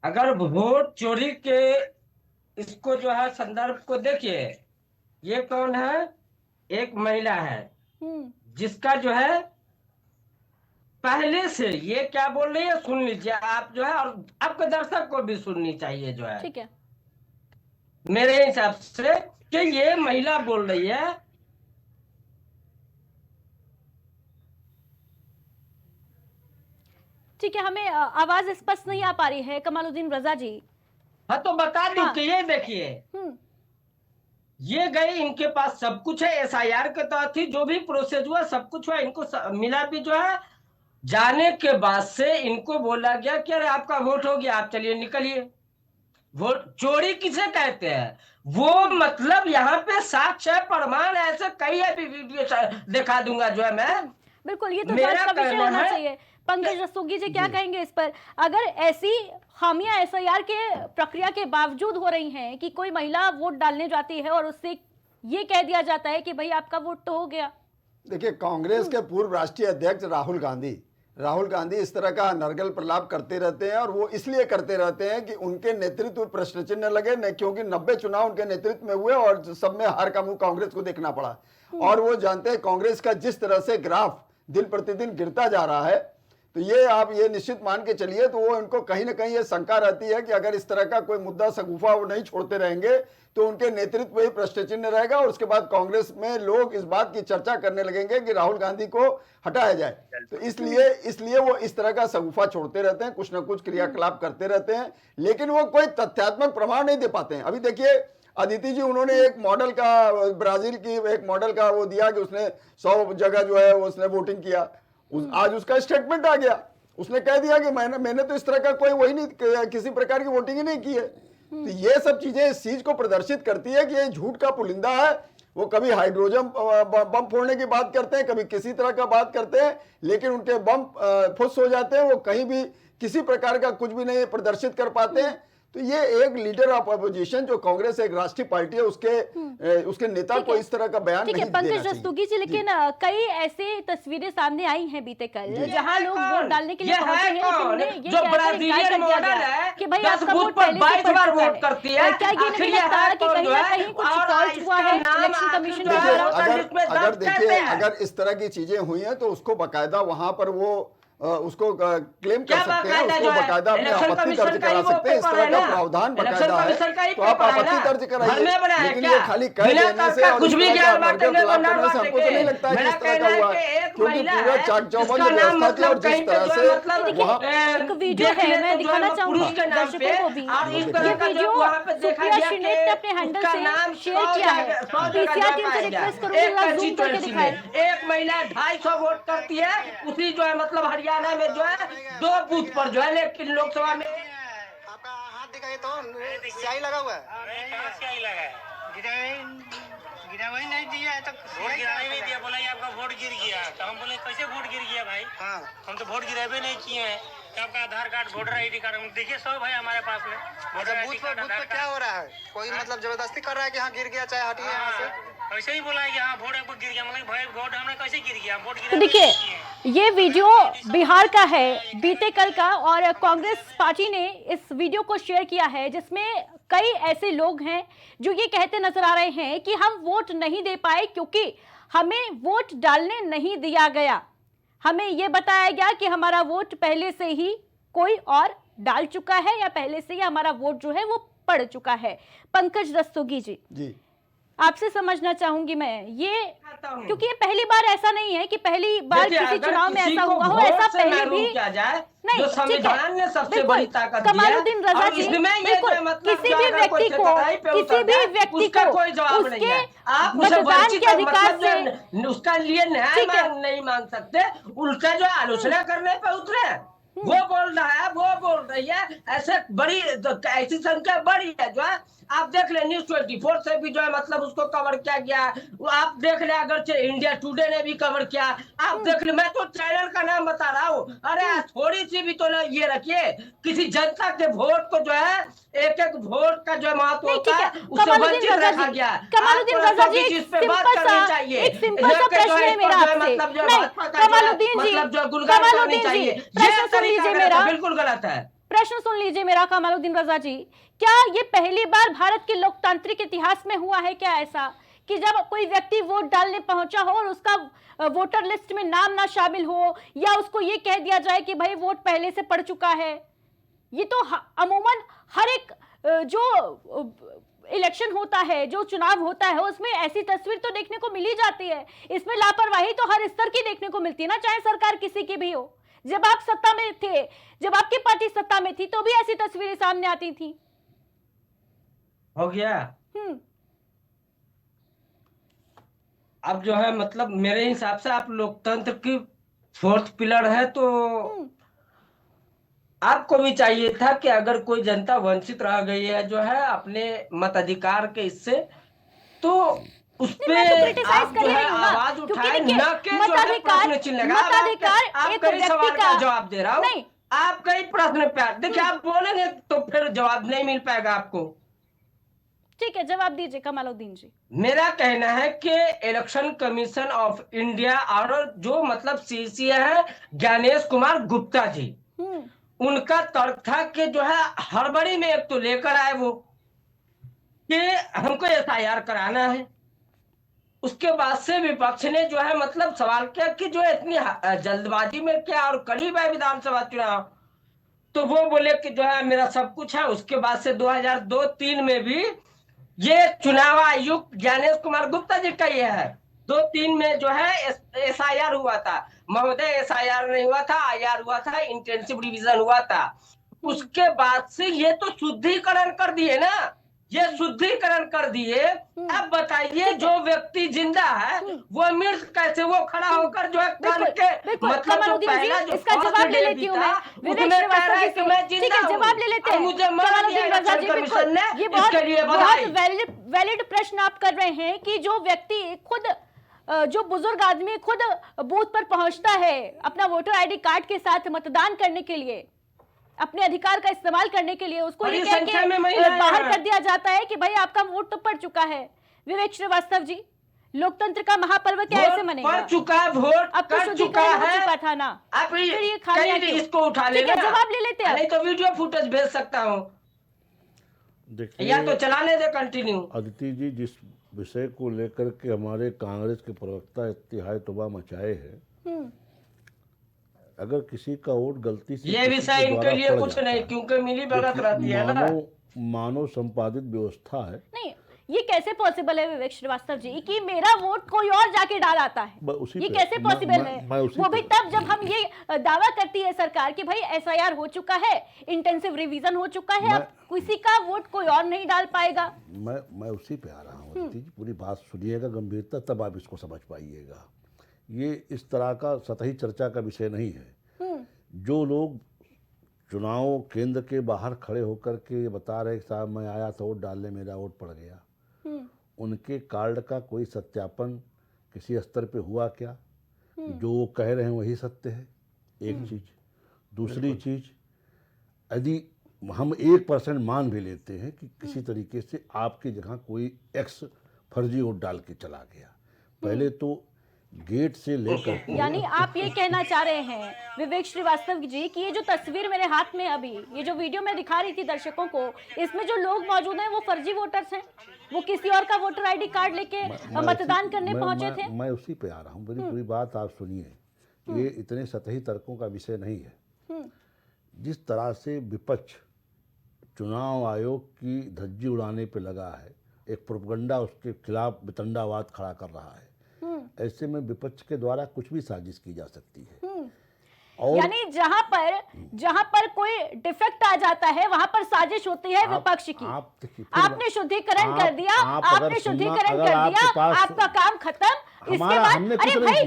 अगर वोट चोरी के इसको जो है संदर्भ को देखिए, ये कौन है? एक महिला है जिसका जो है पहले से ये क्या बोल रही है सुन लीजिए आप जो है, और आपके दर्शक को भी सुननी चाहिए जो है। ठीक है। मेरे हिसाब से कि ये महिला बोल रही है ठीक है, हमें आवाज स्पष्ट नहीं आ पा रही है कमालुद्दीन रजा जी। हाँ तो बता दी कि ये देखिए ये गए, इनके पास सब कुछ है, एसआईआर के तहत ही जो भी प्रोसेस हुआ सब कुछ हुआ, इनको मिला भी जो है। जाने के बाद से इनको बोला गया कि अरे आपका वोट हो गया, आप चलिए निकलिए। वोट चोरी किसे कहते हैं? वो मतलब यहाँ पे साक्ष्य प्रमाण ऐसे कई अभी वीडियो दिखा दूंगा जो है मैं। बिल्कुल, ये तो जांच का विषय होना चाहिए। पंकज रस्तोगी जी क्या कहेंगे इस पर? अगर ऐसी खामियां एसआईआर के प्रक्रिया के बावजूद हो रही हैं कि कोई महिला वोट डालने जाती है और उससे ये कह दिया जाता है कि भाई आपका वोट तो हो गया। देखिए कांग्रेस के पूर्व राष्ट्रीय अध्यक्ष राहुल गांधी इस तरह का नरगल प्रलाप करते रहते हैं और वो इसलिए करते रहते हैं कि उनके नेतृत्व में प्रश्न चिन्ह लगे न, क्योंकि 90 चुनाव उनके नेतृत्व में हुए और सब में हार का मुंह कांग्रेस को देखना पड़ा। और वो जानते हैं कांग्रेस का जिस तरह से ग्राफ दिन प्रतिदिन गिरता जा रहा है, तो ये आप ये निश्चित मान के चलिए तो वो इनको कहीं ना कहीं ये शंका रहती है कि अगर इस तरह का कोई मुद्दा सगुफा वो नहीं छोड़ते रहेंगे तो उनके नेतृत्व में ही प्रश्न चिन्ह रहेगा और उसके बाद कांग्रेस में लोग इस बात की चर्चा करने लगेंगे कि राहुल गांधी को हटाया जाए। तो इसलिए वो इस तरह का सगुफा छोड़ते रहते हैं, कुछ ना कुछ क्रियाकलाप करते रहते हैं, लेकिन वो कोई तथ्यात्मक प्रमाण नहीं दे पाते हैं। अभी देखिए अदिति जी, उन्होंने एक मॉडल का, ब्राजील की एक मॉडल का वो दिया कि उसने 100 जगह जो है उसने वोटिंग किया। आज उसका स्टेटमेंट आ गया, उसने कह दिया कि मैंने तो इस तरह का कोई वही नहीं, किसी प्रकार की वोटिंग ही नहीं की है। तो ये सब चीजें इस चीज को प्रदर्शित करती है कि ये झूठ का पुलिंदा है। वो कभी हाइड्रोजन बम फोड़ने की बात करते हैं, कभी किसी तरह का बात करते हैं, लेकिन उनके बम फुस हो जाते हैं, वो कहीं भी किसी प्रकार का कुछ भी नहीं प्रदर्शित कर पाते हैं। तो ये एक लीडर ऑफ अपोजिशन जो कांग्रेस एक राष्ट्रीय पार्टी है उसके नेता को इस तरह का बयान नहीं देना चाहिए। पंकज रस्तोगी जी, लेकिन कई ऐसे तस्वीरें सामने आई हैं बीते कल जहां लोग वोट डालने के लिए पहुंचे हैं, लेकिन जो ब्राजीलियन मॉडल है कि भाई 10 बूथ पर 22 बार वोट करती है। क्या ये नहीं लगता कि कहीं ना कहीं कुछ फॉल्ट हुआ है इलेक्शन कमीशन द्वारा? अगर देखिए अगर इस तरह की चीजें हुई हैं तो उसको बाकायदा वहां पर वो उसको क्लेम कर क्या सकते हैं, बाकायदा उसको जो है, बकायदा अपने इलेक्शन आपत्ति कमीशन दर्ज का ही करा वो सकते हैं। इस पेपर तरह है का ना, प्रावधान इलेक्शन बकायदा है, कमीशन का ही तो आप पेपर है आपत्ति ना, दर्ज घर कराइए। में बनाया लेकिन क्या? ये खाली कह बिना देने से तर्क और कुछ इस भी तरह ज्ञान का मर्जर बांटेंगे, खिलाफ वरना करने से हमको तो नहीं लगता है कि मेरा इस तरह कहना का है हुआ कि है, एक क्योंकि महिला पूरा है चाक चौबंद जिसका नाम व्यवस्था थी और मतलब जिस कहीं पे तरह जो से है मतलब वहाँ एक वीडियो देख है, ले मैं तो जो दिखाना है चाहूंगी पुरुष के नाम दर्शकों पे, को भी। और इस ये तरह का वीडियो जब वहाँ पे देखा सुप्रिया गया श्रीनेत ने अपने कि हैंडल उसका से नाम शेयर किया है। पीसीआर टीम से रिक्वेस्ट करूंगी एक जरा जूम करके कंस्टिट्यूएंसी दिखाएं। में एक महिला 250 वोट करती है, उसी जो है मतलब हरियाणा में जो है 2 बूथ पर जो है, लेकिन लोकसभा में आपका हाथ दिखाइए तो स्याही लगा हुआ है। स्याही लगा है, गिरा वही नहीं दिया है तो वोट गिराने नहीं दिया, बोला ये आपका वोट गिर गया। तो हम बोले कैसे वोट गिर गया भाई? हाँ, हम तो वोट गिरावे नहीं किए हैं। तो आपका आधार कार्ड, वोटर आईडी कार्ड देखिए सब है हमारे पास में। बूथ पर क्या हो रहा है? कोई मतलब जबरदस्ती कर रहा है कि हाँ गिर गया, चाहे हटिए यहाँ से। ऐसे ही बोला है कि हाँ वोट आपको गिर गया। मतलब भाई वोट हमने कैसे गिर गया? वोट तो देखिए, ये वीडियो बिहार का है, बीते कल का, और कांग्रेस पार्टी ने इस वीडियो को शेयर किया है जिसमें कई ऐसे लोग हैं जो ये कहते नजर आ रहे हैं कि हम वोट नहीं दे पाए क्योंकि हमें वोट डालने नहीं दिया गया। हमें ये बताया गया कि हमारा वोट पहले से ही कोई और डाल चुका है या पहले से ही हमारा वोट जो है वो पड़ चुका है। पंकज रस्तोगी जी, आपसे समझना चाहूंगी मैं ये, क्योंकि ये पहली बार ऐसा नहीं है कि पहली बार किसी चुनाव में ऐसा हुआ हो, ऐसा पहले भी नहीं। जो संविधान ने सबसे बिल्कुल, बड़ी ताकत दी है, कमालुद्दीन रजा जी, बिल्कुल, किसी भी व्यक्ति को कोई जवाब नहीं है। आप मतदान के अधिकार से उसका लिए न्याय नहीं मांग सकते, उल्टा जो आलोचना करने पे उतरे। वो बोल रहा है, वो बोल रही है, ऐसे बड़ी ऐसी संख्या बड़ी है जो है। आप देख ले न्यूज 24 से भी जो है मतलब उसको कवर किया गया। आप देख ले, अगर इंडिया टुडे ने भी कवर किया, आप देख ले। मैं तो चैनल का नाम बता रहा हूँ। अरे थोड़ी सी भी तो ये रखिए, किसी जनता के वोट को जो है, एक एक वोट का जो महत्व होता है उससे वंचित रखा गया। कमालुद्दीन रजा जी, एक सिंपल सा प्रश्न है मेरा आपसे। नहीं, कमालुद्दीन जी, कमालुद्दीन जी, प्रश्न सुन लीजिए मेरा, बिल्कुल गलत है। प्रश्न सुन लीजिए मेरा कमालुद्दीन रजा जी, क्या ये पहली बार भारत के लोकतांत्रिक इतिहास में हुआ है क्या ऐसा कि जब कोई व्यक्ति वोट डालने पहुंचा हो और उसका वोटर लिस्ट में नाम ना शामिल हो, या उसको ये कह दिया जाए कि भाई वोट पहले से पड़ चुका है? ये तो अमूमन हर एक जो इलेक्शन होता है, जो चुनाव होता है, उसमें ऐसी तस्वीर तो देखने को मिल ही जाती है। इसमें लापरवाही तो हर स्तर की देखने को मिलती है ना, चाहे सरकार किसी की भी हो। जब आप सत्ता में थे, जब आपकी पार्टी सत्ता में थी, तो भी ऐसी तस्वीरें सामने आती थी। हो गया। अब जो है मतलब मेरे हिसाब से आप लोकतंत्र की 4th पिलर है, तो आपको भी चाहिए था कि अगर कोई जनता वंचित रह गई है जो है अपने मताधिकार के इससे, तो उस पे आप जो है आवाज उठाए, न के जो है प्रश्न चिन्ह लगा। आप कई सवाल का जवाब दे रहा हूँ, आप कई प्रश्न पे देखिए, आप बोलेंगे तो फिर जवाब नहीं मिल पाएगा आपको। ठीक है, जवाब दीजिए कमालुद्दीन जी। मेरा कहना है कि इलेक्शन कमीशन ऑफ इंडिया और जो मतलब सीसी है ज्ञानेश कुमार गुप्ता जी, उनका तर्क था कि जो है हड़बड़ी में एक तो लेकर आए वो कि हमको एफआईआर कराना है। उसके बाद से विपक्ष ने जो है मतलब सवाल किया कि जो इतनी जल्दबाजी में क्या, और करीब है विधानसभा चुनाव, तो वो बोले कि जो है मेरा सब कुछ है। उसके बाद से 2002-03 में भी ये चुनाव आयुक्त ज्ञानेश कुमार गुप्ता जी का ये है, 2-3 में जो है एसआईआर हुआ था। महोदय एसआईआर नहीं हुआ था, आईआर हुआ था, इंटेंसिव रिवीजन हुआ था। उसके बाद से ये तो शुद्धिकरण कर दिए ना, ये शुद्धिकरण कर दिए। अब बताइए, जो व्यक्ति जिंदा है वो मृत कैसे, वो खड़ा होकर जो है करके मतलब जो पहला जो इसका जवाब ले लेती हूँ मैं, विवेक श्रीवास्तव जी से। ठीक है, जवाब ले लेते हैं। मुझे कमालुद्दीन रजा जी, बिल्कुल, ये बहुत वैलिड प्रश्न आप कर रहे हैं कि जो व्यक्ति खुद, जो बुजुर्ग आदमी खुद बूथ पर पहुंचता है अपना वोटर आईडी कार्ड के साथ मतदान करने के लिए, अपने अधिकार का इस्तेमाल करने के लिए, उसको ये कह के बाहर कर दिया जाता है कि भाई आपका वोट तो पड़ चुका है। विवेक श्रीवास्तव जी, लोकतंत्र का महापर्व क्या ऐसे मनेगा? पड़ चुका है, वोट अब तो शुद्धिकरण हो चुका था ना, आप फिर ये खामियां क्यों? इसको उठा लेना, जवाब ले लेते हैं, नहीं तो वीडियो फुटेज भेज सकता हूँ, या तो चलाने दे कंटिन्यू। अदिति जी, जिस विषय को लेकर के हमारे कांग्रेस के प्रवक्ता इत्तेहाद तौबा मचाए हैं, अगर किसी का वोट गलती से ये किसी विषय के इनके द्वारा लिए पड़ कुछ जाता नहीं, है, क्योंकि मिली भगत रहती है ना। मानव संपादित व्यवस्था है। नहीं, ये कैसे पॉसिबल है विवेक श्रीवास्तव जी कि मेरा वोट कोई और जाके डाल आता है? उसी ये पे- कैसे मैं- पॉसिबल मैं- है? मैं उसी वो भी पे- तब जब हम ये दावा करती है सरकार कि भाई एसआईआर हो चुका है, इंटेंसिव रिवीजन हो चुका है, अब किसी का वोट कोई और नहीं डाल पाएगा। मैं उसी पे आ रहा हूँ अदिति जी, पूरी बात सुनिएगा गंभीरता, तब आप इसको समझ पाइएगा। ये इस तरह का सतही चर्चा का विषय नहीं है। जो लोग चुनाव केंद्र के बाहर खड़े होकर के ये बता रहे कि साहब मैं आया था वोट डालने, मेरा वोट पड़ गया, उनके कार्ड का कोई सत्यापन किसी स्तर पे हुआ क्या? जो वो कह रहे हैं वही सत्य है, एक चीज। दूसरी चीज, यदि हम 1% मान भी लेते हैं कि किसी तरीके से आपकी जगह कोई एक्स फर्जी वोट डाल के चला गया, पहले तो गेट से लेकर के यानी आप ये कहना चाह रहे हैं विवेक श्रीवास्तव जी कि ये जो तस्वीर मेरे हाथ में अभी, ये जो वीडियो मैं दिखा रही थी दर्शकों को, इसमें जो लोग मौजूद हैं वो फर्जी वोटर्स हैं, वो किसी और का वोटर आईडी कार्ड लेके मतदान करने पहुंचे थे। मैं उसी पे आ रहा हूँ, मेरी पूरी बात आप सुनिए। ये इतने सतही तर्कों का विषय नहीं है। जिस तरह से विपक्ष चुनाव आयोग की धज्जी उड़ाने पे लगा है, एक प्रोपगंडा उसके खिलाफ वितंडावाद खड़ा कर रहा है, ऐसे में विपक्ष के द्वारा कुछ भी साजिश की जा सकती है। और यानी जहां पर कोई डिफेक्ट आ जाता है वहां पर साजिश होती है विपक्ष की। आपने शुद्धिकरण कर दिया, आपने शुद्धिकरण कर दिया, आपका काम खत्म। इसके बाद अरे भाई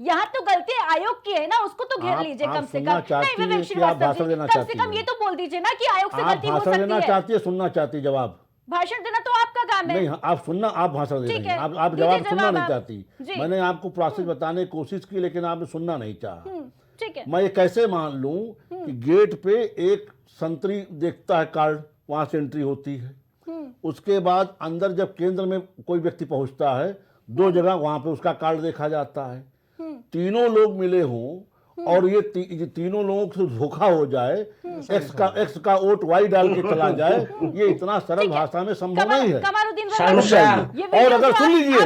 यहाँ तो गलती आयोग की है ना, उसको तो घेर लीजिए कम से कम। नहीं विवेक श्रीवास्तव जी, कम से कम ये तो बोल दीजिए ना कि आयोग से गलती हो सकती है। सुनना चाहती है जवाब? भाषण देना तो आपका काम है। नहीं, आप सुनना, आप भाषण दे रही हैं, आप जवाब सुनना नहीं चाहती। मैंने आपको प्रोसेस बताने की कोशिश की, लेकिन आपने सुनना नहीं चाहा। ठीक है। मैं ये कैसे मान लूं कि गेट पे एक संतरी देखता है कार्ड, वहां से एंट्री होती है, उसके बाद अंदर जब केंद्र में कोई व्यक्ति पहुंचता है, 2 जगह वहां पे उसका कार्ड देखा जाता है, तीनों लोग मिले हों और ये तीनों लोगों से धोखा हो जाए, एक्स का वोट वाई डाल के चला जाए, ये इतना सरल भाषा में संभव नहीं है। और अगर सुन लीजिए,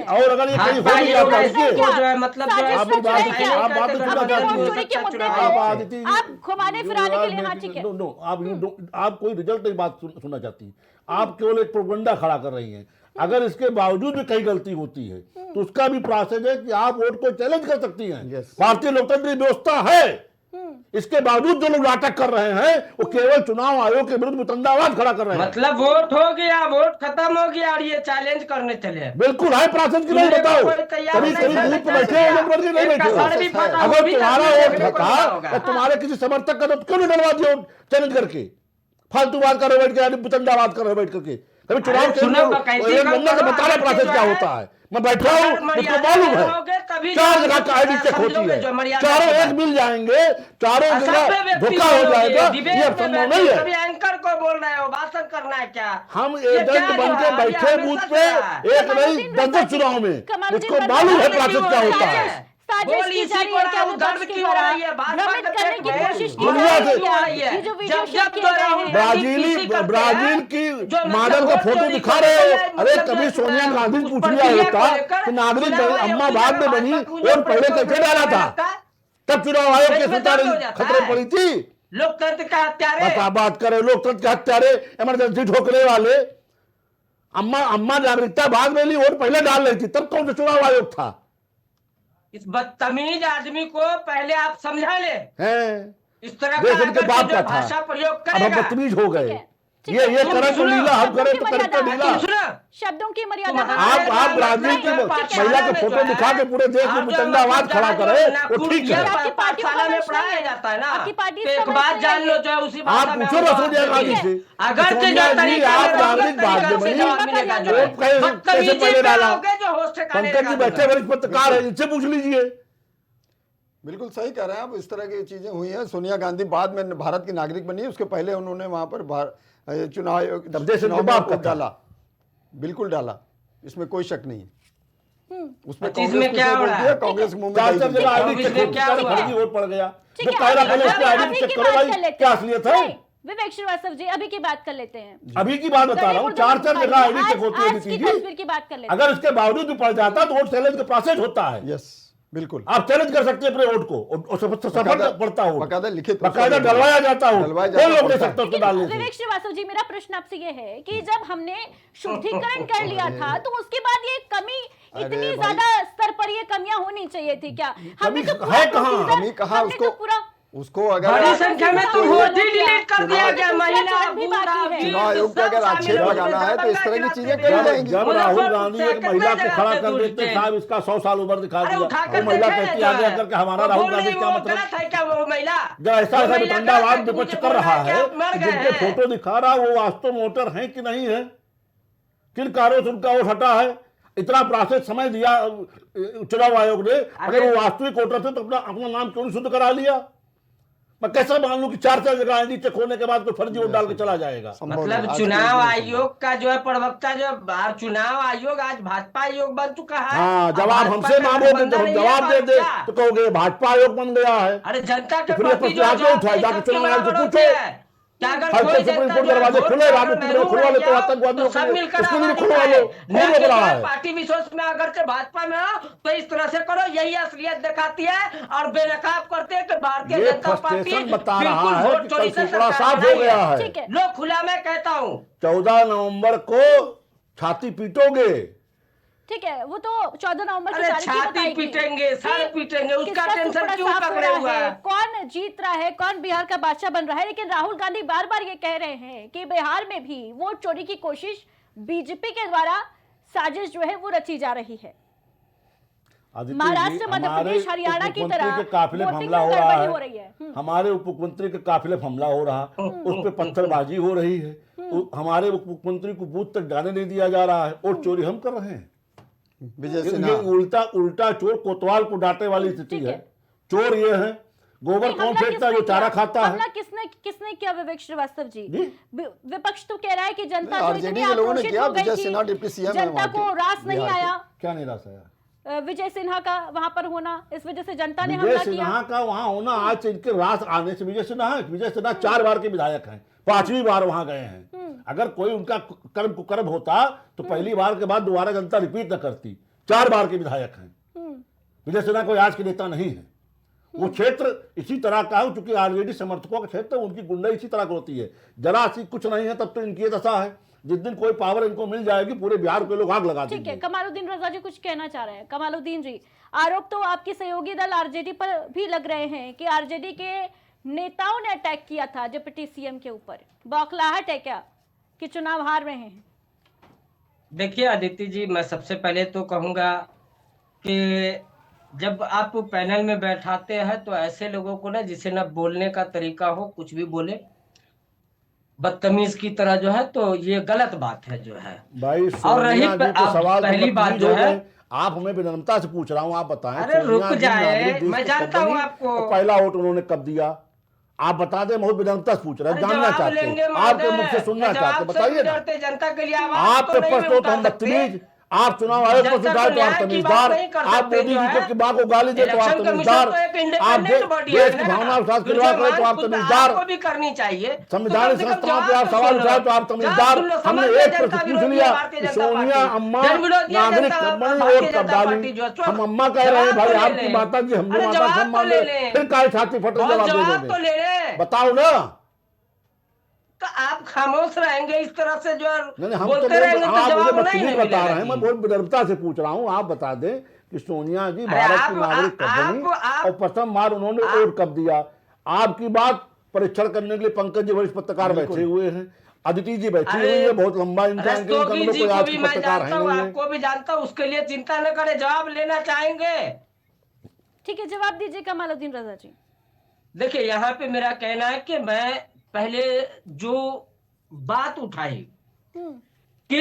और अगर ये कहीं हो गया आप घुमाने फिराने के लिए, हाँ ठीक है, आप कोई रिजल्ट की बात सुनना चाहती, आप केवल एक प्रोपगंडा खड़ा कर रही हैं। अगर इसके बावजूद भी कहीं गलती होती है तो उसका भी प्रोसेस है कि आप वोट को चैलेंज कर सकती हैं। भारतीय लोकतांत्रिक व्यवस्था है। इसके बावजूद जो लोग नाटक कर रहे हैं वो केवल चुनाव आयोग के विरुद्ध वितंडावाद खड़ा कर रहे हैं। मतलब वोट हो गया, वोट खत्म हो गया और ये चैलेंज करने चले। बिल्कुल है प्रोसेस की, नहीं बताओ। कभी बूथ पे बैठे हैं लोग, नहीं बैठे। अगर तुम्हारा वोट था तो तुम्हारे किसी समर्थक का तो क्यों नहीं डलवा दिया चैलेंज करके? फालतू बात कर रहे बैठ के, वितंडावाद कर रहे बैठ करके। कभी चुनाव के बताना प्रोसेस क्या होता है। मैं बैठा हूँ, मुझको मालूम है 4 जगह का आईडी चेक होती है, चारों एक मिल जाएंगे, चारों जगह धोखा हो जाएगा, ये संभव नहीं है। कभी एंकर को बोल रहे हो, भाषण करना है क्या? हम एजेंट बन के बैठे बूथ पे, एक नहीं 10 चुनाव में, मुझको मालूम है प्रोसेस क्या होता है। साजिश की जा रही है, क्या विपक्ष के द्वारा भ्रमित करने की कोशिश की जा रही है। ये जो वीडियो शेयर किए गए हैं, ब्राजील की मॉडल का फोटो दिखा रहे हो। अरे कभी सोनिया गांधी पूछ लिया होता कि नागरिक अम्मा बाद में बनी और पहले कैसे डाला था, तब चुनाव आयोग के खतरे पड़ी थी। लोकतंत्र का हत्यारे बात करे, लोकतंत्र के हत्यारे, इमरजेंसी ठोकने वाले। अम्मा नागरिकता बाद में ली, वोट पहले डाल रही थी, तब कौन सा चुनाव आयोग था? इस बदतमीज आदमी को पहले आप समझा ले। इस तरह का बात का भाषा प्रयोग अब करेगा, बदतमीज हो गए। ये करे तो ढीला, हम करे तो करते ढीला। शब्दों की मर्यादा। आप ब्राजील की महिला के फोटो दिखा के पूरे देश में वितंडावाद खड़ा करे, वो ठीक है। पाठशाला में पढ़ाया जाता है ना, एक बात जान लो जो उसी आप पूछो ना सोनिया गांधी से, अगर आप नागरिक बाद में बनी, कैसे पहले डाला? पंकज जी बैठे वरिष्ठ पत्रकार है, इनसे पूछ लीजिए। बिल्कुल सही कह रहे हैं आप। इस तरह की चीजें हुई हैं। सोनिया गांधी बाद में भारत की नागरिक बनी, उसके पहले उन्होंने वहां पर चुनाव आयोग डाला, बिल्कुल डाला, इसमें कोई शक नहीं है। उसमें इसमें क्या हो रहा है? कांग्रेस के मुंह में वोट पड़ गया, जो पहला क्या असलियत है? विवेक श्रीवास्तव जी अभी की बात कर लेते हैं। अभी की बात बता रहा हूँ, 4 जगह आईडी चेक होती है। तस्वीर की बात कर लेते हैं। अगर इसके बावजूद भी पड़ जाता तो वोट चैलेंज का प्रोसेस होता है। यस, बिल्कुल आप चैलेंज कर सकते हैं अपने वोट को, और सफल पड़ता हो, बकायदा लिखित बकायदा डलवाया जाता हो, कौन लोग दे सकता उसको डालने से। विवेक श्रीवास्तव जी, मेरा प्रश्न आपसे ये है कि जब हमने शुद्धिकरण कर लिया था तो उसके बाद ये कमी इतनी ज्यादा स्तर पर ये कमियां होनी चाहिए थी क्या? हमने तो पूरा है कहाँ? procedure- हमने कहा हमने तो पूरा उसको अगर बड़ी संख्या में तो वोट ही डिलीट कर दिया गया, दूसरा महिला चरण भी बाकी है। चुनाव आयोग को अगर आक्षेप लगाना है तो इस तरह की चीजें करी जाएंगी। जब राहुल गांधी एक महिला को खड़ा कर देते, साहब इसका 100 साल उम्र दिखा दिया, वो महिला कहती आगे आकर के हमारा राहुल गांधी क्या मतलब है क्या वो महिला? जब ऐसा वितंडावाद विपक्ष कर रहा है, मर गए जिनके हैं। फोटो दिखा रहा वो वास्तव में वोटर है कि नहीं है, किन कार्यों से उनका वोट हटा है, इतना प्रोसेस समय दिया चुनाव आयोग ने, अगर वो वास्तविक वोटर थे तो अपना नाम क्यों नहीं शुद्ध करा लिया? मैं कैसे मान लूं कि 4 जगह आईडी चेक होने के बाद कोई फर्जी वोट डाल के चला जाएगा? मतलब चुनाव आयोग का जो है प्रवक्ता जो चुनाव आयोग आज भाजपा आयोग बन चुका है। हाँ, जब आप भाजपा हमसे का मांगोगे तो गठबंधन हम है, जवाब ये दे दे बात तो कहोगे भाजपा आयोग बन गया है। अरे जनता के तो फिर ये प्रति प्रश्न जो आप क्यों उठाए? जाके सबके चुनाव आयोग से बराबर पूछो। होते हैं। क्या अगर हर कोई से सुप्रीम जनता कोर्ट जो है दरवाजे वोट खुले, डालकर राजनीतिक दल महरूम खुलवा रह लेते, जाओ, आतंकवादियों तो सब के लिए मिलकर उसके लिए आवाज खुलवा उठाए। लो, न कौन कि रोक जो रहा है है? पार्टी विशेष में अगर के भाजपा में हो तो इस तरह से करो, यही असलियत दिखाती है और बेनकाब करते हैं कि भारतीय ये जनता पार्टी फ्रस्ट्रेशन बता बिल्कुल रहा है वोट कि चोरी कल से सुपड़ा सरकार साफ हो बनाई गया है। ठीक है। लो खुला मैं कहता हूँ 14 नवंबर को छाती पीटोगे। ठीक है, वो तो 14 नवंबर की अरे तारीख ही छाती बताएगी पीटेंगे, सारे कि पीटेंगे, उसका किसका टेंशन सुपड़ा क्यों साफ हो पकड़े रहा हुआ है? कौन जीत रहा है, कौन बिहार का बादशाह बन रहा है। लेकिन राहुल गांधी बार बार ये कह रहे हैं कि बिहार में भी वोट चोरी की कोशिश बीजेपी के द्वारा साजिश जो है वो रची जा रही है। महाराष्ट्र, मध्य प्रदेश, हरियाणा की तरह के काफिले में वोटिंग हमला में हो रहा गड़बड़ी हो रही है, है। हमारे उप मुख्यमंत्री के काफिले में हमला हो रहा, उस पर पत्थरबाजी हो रही है, हमारे उप मुख्यमंत्री को बूथ तक जाने नहीं दिया जा रहा है, और चोरी हम कर रहे हैं। विजय ये सिन्हा उल्टा चोर कोतवाल को डांटे वाली स्थिति है। चोर ये है, गोबर कौन फेंकता है? जो चारा खाता है। हमला किसने किया विवेक श्रीवास्तव जी? विपक्ष तो कह रहा है कि जनता तो आरजेडी इतनी के लोगों ने आक्रोशित किया, हो गई विजय थी, सिन्हा डिप्टी सीएम है जनता वहाँ को के, रास नहीं बिहार के। आया। क्या निराश है? विजय सिन्हा का वहां पर होना, इस वजह से जनता ने विजय हमला सिन्हा किया। का वहां होना, आज से इनके रास आने से विजय सिन्हा 4 बार के विधायक हैं, 5वीं बार वहां गए हैं। अगर कोई उनका कर्म कुकर्म होता तो पहली बार के बाद दोबारा जनता रिपीट न करती। 4 बार के विधायक हैं। विजय सिन्हा कोई आज के नेता नहीं है। वो क्षेत्र इसी तरह का है, चूंकि आरजेडी समर्थकों का क्षेत्र, उनकी गुंडाई इसी तरह की होती है। जरा सी कुछ नहीं है तब तो इनकी ये दशा है। जिस दिन कोई पावर इनको मिल जाएगी, पूरे बिहार के लोग आग लगा देंगे। ठीक है, कमालुद्दीन रजा जी कुछ कहना चाह रहे हैं। कमालुद्दीन जी, आरोप तो आपकी सहयोगी दल आरजेडी पर भी लग रहे हैं कि आरजेडी के नेताओं ने अटैक किया था डिप्टी सीएम के ऊपर। बौखलाहट है क्या कि चुनाव हार रहे हैं? देखिए आदित्य जी, मैं सबसे पहले तो कहूंगा कि जब आप पैनल में बैठाते हैं तो ऐसे लोगों को ना, जिसे ना बोलने का तरीका हो, कुछ भी बोले बदतमीज की तरह जो है, तो ये गलत बात है जो है। भाई और रही सोनिया जी के सवाल तो पहली बात बदतमीज जो हो है, गए। आप हमें विनम्रता से पूछ रहा हूँ, आप बताएं। अरे रुक सोनिया जी जाए, नागरिक देश मैं को जानता कब हूँ बनी आपको। और पहला वोट उन्होंने कब दिया? आप बता दें, बहुत विनम्रता से पूछ रहे हैं, अरे जानना जवाब चाहते लेंगे हैं, आपके मुख से महोदय, सुनना जवाब चाहते हैं, से बताइए ना। डरते, जनता के लिए आवाज आपके तो प्रश्नों तो हम बदतमीज, आप चुनाव आयोग को जनता सुधार को तो आप न्याय की तमीजदार, बात नहीं कर आप सकते मोदी जो जी है। के माँ को गाली दे तो आप इलेक्शन कमीशन तमीजदार, तो एक आप इंडिपेंडेंट बॉडी देश है की ना, भावना के साथ जो खिलवाड़ करें तो आप हमारी तमीजदार, आपको भी करनी चाहिए। संविधानिक तो कम से कम संस्थाओं पे आप जवाब तो सवाल सुनो। उठाए तो आप तमीजदार। जवाब सुन लो, हमने समझ एक लो, प्रश्न जनता पूछ विरोधी लिया भारतीय कि जनता सोनिया पार्टी। अम्मा जनविरोधी नागरिक जनता कब बनी, भारतीय वोट कब जनता पार्टी डाली? जो है, हम अम्मा कह रहे हैं, जवाब भाई तो ले आपकी लें। माता जी, हमने अरे माता जवाब सम्मान तो ले ले, लें। फिर काय छाती फट बहुत जवाब जवाब दे तो ले देंगे। ले। बताओ ना। तो आप खामोश रहेंगे इस तरह से जो नहीं, हम बोलते रहेंगे तो आप मुझे जवाब नहीं बदतमीज बता रहे हैं, मिलेगा मैं बहुत विनम्रता से पूछ रहा हूँ। आप बता दें कि सोनिया जी अरे भारत आप- की नागरिक कब बनी आप- और प्रथम बार उन्होंने वोट कब दिया? आपकी बात परीक्षण करने के लिए पंकज जी वरिष्ठ पत्रकार बैठे हुए हैं, अदिति जी बैठी हुई है, बहुत लंबा इनका रस्तोगी जी को भी मैं पत्रकार जानता हैं हूँ, नहीं है। आपको भी जानता हूँ, उसके लिए चिंता न करें, जवाब लेना चाहेंगे। ठीक है, जवाब दीजिए कमालुद्दीन रजा जी। देखिए यहाँ पे मेरा कहना है कि मैं पहले जो बात उठाई कि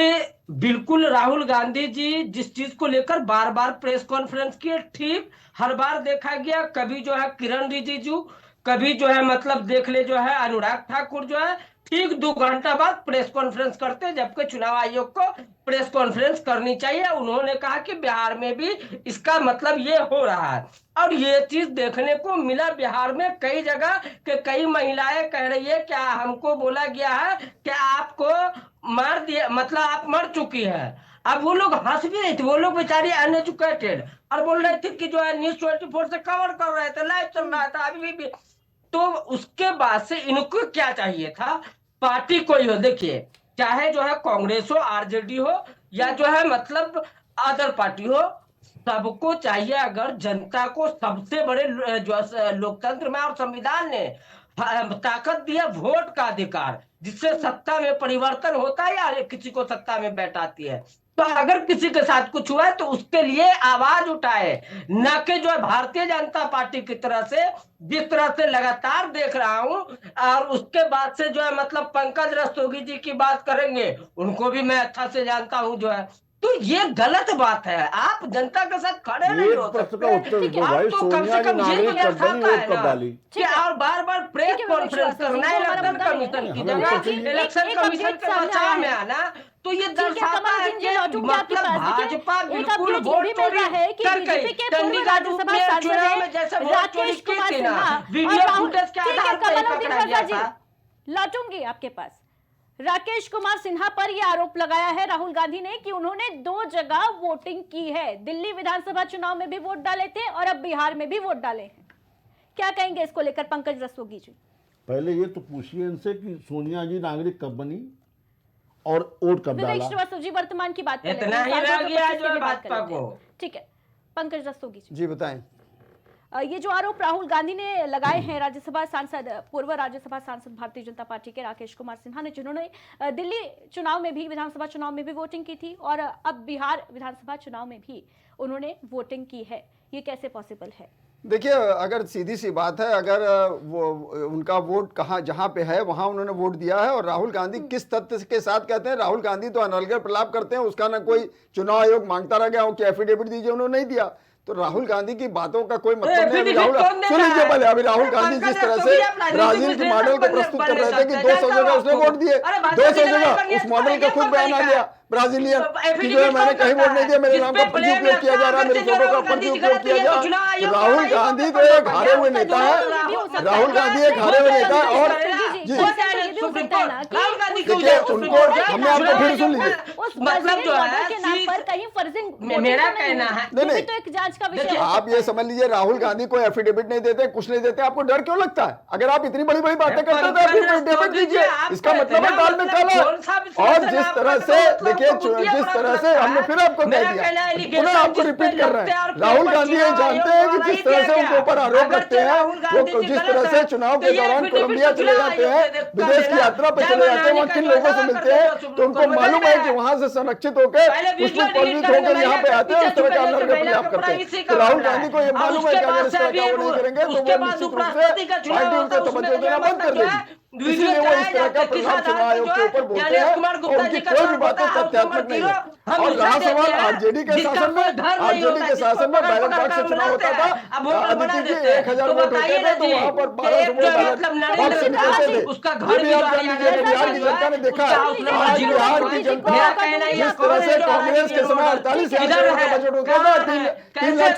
बिल्कुल राहुल गांधी जी जिस चीज को लेकर बार बार प्रेस कॉन्फ्रेंस किए, ठीक हर बार देखा गया, कभी जो है किरण रिजिजू, कभी जो है मतलब देख ले जो है अनुराग ठाकुर जो है ठीक 2 घंटा बाद प्रेस कॉन्फ्रेंस करते, जबकि चुनाव आयोग को प्रेस कॉन्फ्रेंस करनी चाहिए। उन्होंने कहा कि बिहार में भी इसका मतलब ये हो रहा है, और ये चीज देखने को मिला बिहार में कई जगह कि कई महिलाएं कह रही है क्या हमको बोला गया है कि आपको मार दिया, मतलब आप मर चुकी है। अब वो लोग हंस भी रहे थे, वो लोग बेचारे अनएजुकेटेड, और बोल रहे थे कि जो है न्यूज 24 से कवर कर रहे थे, लाइव चल रहा था अभी भी। तो उसके बाद से इनको क्या चाहिए था, पार्टी कोई हो, देखिए चाहे जो है कांग्रेस हो, आरजेडी हो, या जो है मतलब अदर पार्टी हो, सबको चाहिए, अगर जनता को सबसे बड़े जो लोकतंत्र में और संविधान ने ताकत दी है वोट का अधिकार, जिससे सत्ता में परिवर्तन होता है या किसी को सत्ता में बैठाती है। तो अगर किसी के साथ कुछ हुआ है तो उसके लिए आवाज उठाए, न कि जो है भारतीय जनता पार्टी की तरह से, जिस तरह से लगातार देख रहा हूं। और उसके बाद से जो है मतलब पंकज रस्तोगी जी की बात करेंगे, उनको भी मैं अच्छा से जानता हूं जो है, तो ये गलत बात है। आप जनता के साथ खड़े नहीं हो सकते। आप तो कम से कम ये तो दर्शाता है ना कि और बार बार प्रेस कॉन्फ्रेंस करना, इलेक्शन कमीशन की जगह इलेक्शन कमीशन के बचाव में आना, तो ये दर्शाता है कि मतलब भाजपा बिल्कुल वोट चोरी कर गई। चंडीगढ़ में चुनाव में जैसे वोट चोरी की थी ना, वीडियो फुटेज के आधार पर पकड़ा गया था। लौटूंगी आपके पास। राकेश कुमार सिन्हा पर यह आरोप लगाया है राहुल गांधी ने कि उन्होंने 2 जगह वोटिंग की है। दिल्ली विधानसभा चुनाव में भी वोट डाले थे और अब बिहार में भी वोट डाले हैं। क्या कहेंगे इसको लेकर पंकज रस्तोगी जी? पहले ये तो पूछिए इनसे कि सोनिया जी नागरिक कब बनी और वोट कब डाला। विवेक श्रीवास्तव जी वर्तमान की बात करें, इतना ही रह गया जो भाजपा को। ठीक है, पंकज रस्तोगी जी बताएं। ये जो आरोप राहुल गांधी ने लगाए हैं राज्यसभा सांसद, पूर्व राज्यसभा सांसद भारतीय जनता पार्टी के राकेश कुमार सिन्हा ने, जिन्होंने दिल्ली चुनाव में भी, विधानसभा चुनाव में भी वोटिंग की थी और अब बिहार विधानसभा चुनाव में भी उन्होंने वोटिंग की है, ये कैसे पॉसिबल है? देखिए, अगर सीधी सी बात है, अगर वो उनका वोट कहाँ जहाँ पे है वहाँ उन्होंने वोट दिया है। और राहुल गांधी किस तथ्य के साथ कहते हैं, राहुल गांधी तो अनर्गल प्रलाप करते हैं, उसका ना कोई चुनाव आयोग मांगता रह गया हो कि एफिडेविट दीजिए, उन्होंने नहीं दिया। तो राहुल गांधी की बातों का कोई मतलब नहीं। सुन लीजिए पहले, अभी राहुल गांधी जिस तरह से ब्राजील के मॉडल को प्रस्तुत कर रहे थे कि 200 जगह उसने वोट दिए, 200 जगह, उस मॉडल का खुद बयान आ गया ब्राजीलियन कि जो है मैंने कहीं वोट नहीं दिया, मेरे नाम का फर्जी उपयोग किया जा रहा है, मेरे फोटो का फर्जी उपयोग किया जा रहा है। राहुल गांधी तो एक हारे हुए नेता है, राहुल गांधी एक हारे हुए नेता है। और देखिए उनको, हमने आपको फिर सुन लीजिए, मतलब जो है मेरा कहना है, नहीं तो एक जांच का विषय। आप ये समझ लीजिए, राहुल गांधी कोई एफिडेविट नहीं देते, कुछ नहीं देते। आपको डर क्यों लगता है? अगर आप इतनी बड़ी बड़ी बातें करते हैं तो एफिडेविट दीजिए, इसका मतलब है दाल में काला। और जिस तरह से देखिए, जिस तरह से हमने फिर आपको कह दिया, पुनः आपको रिपीट कर रहे हैं, राहुल गांधी ये जानते हैं कि जिस तरह से उनके ऊपर आरोप लगते हैं, वो जिस तरह से चुनाव के दौरान कोलंबिया चले जाते हैं, विदेश की यात्रा पर चले जाते हैं, वहाँ किन लोगों से मिलते हैं, तो उनको मालूम है कि वहां से संरक्षित होकर उसमें परिचित होकर यहाँ पे आते हैं, उस तरह का अनर्गल प्रलाप करते हैं। तो राहुल गांधी को ये मालूम है कि अगर इस तरह का वो नहीं करेंगे तो वो निश्चित रूप से पार्टी उनको तवज्जो देना बंद कर देगी। इसीलिए वो इस तरह का प्रभाव चुनाव आयोग के ऊपर बोलते हैं और उनकी कोई भी बातें तथ्यात्मक नहीं है। और रहा सवाल आरजेडी के शासन में, आरजेडी के शासन में बैलेट बॉक्स से चुनाव होता था, आदित्य जी 1000 वोट होते थे तो वहाँ पर 1200 वोट बैलेट बॉक्स से निकलते थे। ये भी आप जान लीजिए, बिहार की जनता ने देखा है। आज बिहार की जनता जिस तरह से कांग्रेस के समय 48,000 करोड़ का बजट होता था, 3 लाख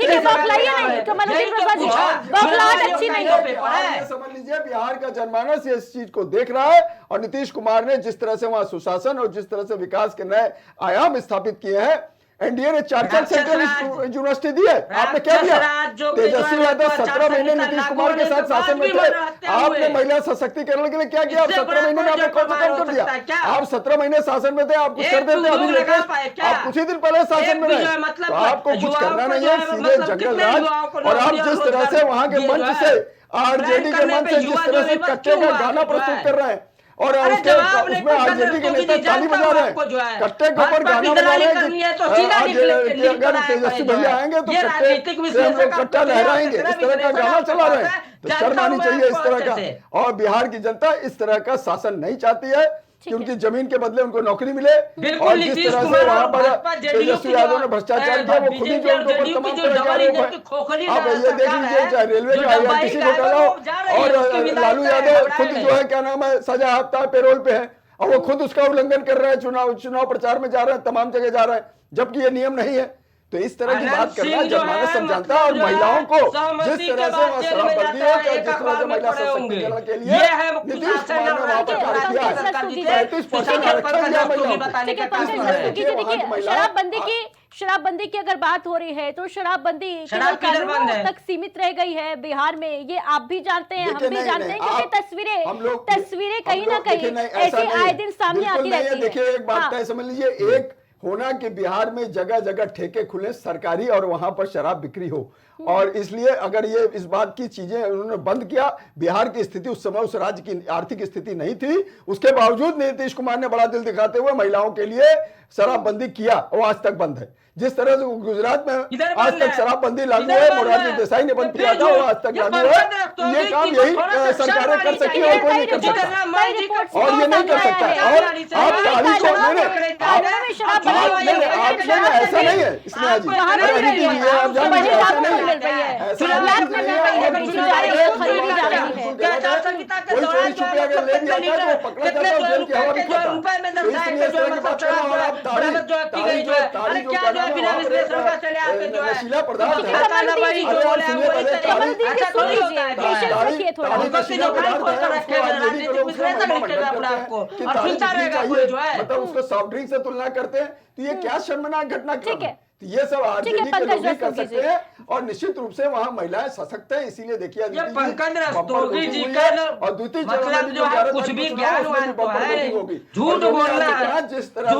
समझ लीजिए, बिहार का जनमानस इस चीज को देख रहा है। और नीतीश कुमार ने जिस तरह से वहां सुशासन और जिस तरह से विकास के नए आयाम स्थापित किए हैं, एनडीए ने 4 सेंट्रल यूनिवर्सिटी दी है। आपने क्या दिया? तेजस्वी यादव 17 महीने नीतीश कुमार के साथ शासन में थे, आपने महिला सशक्तिकरण के लिए क्या किया? आप 17 महीने में आपने कौन सा काम कर दिया? आप 17 महीने शासन में थे, आप कुछ कर देते, अभी लेटेस्ट आप कुछ ही दिन पहले शासन में रहे, तो आपको कुछ करना नहीं है, सीधे जंगल राज। और आप जिस तरह से वहां के मंच से, आरजेडी के मंच से जिस तरह से कट्टे का गाना प्रस्तुत कर रहे हैं और उसमें आरजेडी के नेता ताली बजा रहे हैं, कट्टे के ऊपर गाना बजा रहे हैं, अगर तेजस्वी भैया आएंगे तो कट्टे से हम लोग कट्टा लहराएंगे, इस तरह का गाना चला रहे हैं। तो शर्म आनी चाहिए इस तरह का। और बिहार की जनता इस तरह का शासन नहीं चाहती है कि उनकी जमीन के बदले उनको नौकरी मिले। और जिस तरह से वहां पर तेजस्वी यादव ने भ्रष्टाचार किया, वो खुद ही जो उनके ऊपर तमाम तरह के आरोप है। आप ये देख लीजिए, चाहे रेलवे का IRTC घोटाला हो, और लालू यादव खुद जो है क्या नाम है, सजा हफ्ता पेरोल पे है, और वो खुद उसका उल्लंघन कर रहे हैं, चुनाव प्रचार में जा रहे हैं, तमाम जगह जा रहे हैं, जबकि ये नियम नहीं है। तो इस तरह की आनंद बात करना सिंह जो जनमानस है, सब जानता है। और मतलब जो है, महिलाओं को सहमति जिस के तरह से बाद वह जेल में शराबबंदी जाता है, है, जिस तरह अखबार से में महिला पढ़े होंगे। सशक्तिकरण के लिए ये है नीतीश कुमार ने वहां पर कार्य किया है। 35% आरक्षण दिया महिलाओं को। बताने ठीक है का काम पंकज है। रस्तोगी जी, देखिए शराबबंदी की अगर बात हो रही है तो शराबबंदी केवल किधर बंद कानूनों है? तक सीमित रह गई है बिहार में, ये आप भी जानते हैं, हम देखिए, भी नहीं, जानते नहीं, हैं, क्योंकि तस्वीरें कहीं ना कहीं ऐसे आए दिन सामने आती रहती है। देखिए एक बात हाँ। तय समझ लीजिए, एक होना कि बिहार में जगह जगह ठेके खुले सरकारी और वहां पर शराब बिक्री हो, और इसलिए अगर ये इस बात की चीजें उन्होंने बंद किया, बिहार की स्थिति उस समय उस राज्य की आर्थिक स्थिति नहीं थी, उसके बावजूद नीतीश कुमार ने बड़ा दिल दिखाते हुए महिलाओं के लिए शराबबंदी किया, वो आज तक बंद है। जिस तरह से गुजरात में आज तक शराबबंदी लागू है, मोरारजी देसाई ने बंद किया था, वो आज तक लागू है। ये काम यही सरकारें कर सकती है और कोई नहीं कर सकता, और ये नहीं कर सकता। और आप तारीख को ऐसा नहीं है इसमें आज अदिति जी है, आप जानते हैं ऐसा नहीं है। कोई चोरी छुपे अगर ले भी आता है तो पकड़ा जाता है, जेल की हवा भी खाता है। इसलिए इस तरह की बात करना, और आप ताड़ी जो नशीला पदार्थ है, मतलब उसको सॉफ्ट ड्रिंक से तुलना करते हैं, तो ये क्या शर्मनाक घटनाक्रम है। तो ये सब आरजेडी के लोग ही कर सकते हैं, और निश्चित रूप से वहाँ महिलाएं सशक्त है। इसीलिए देखिए पंकज रस्तोगी जी का और द्वितीय मतलब जो है कुछ भी ज्ञानवान तो है, झूठ बोलना है, जिस तरह से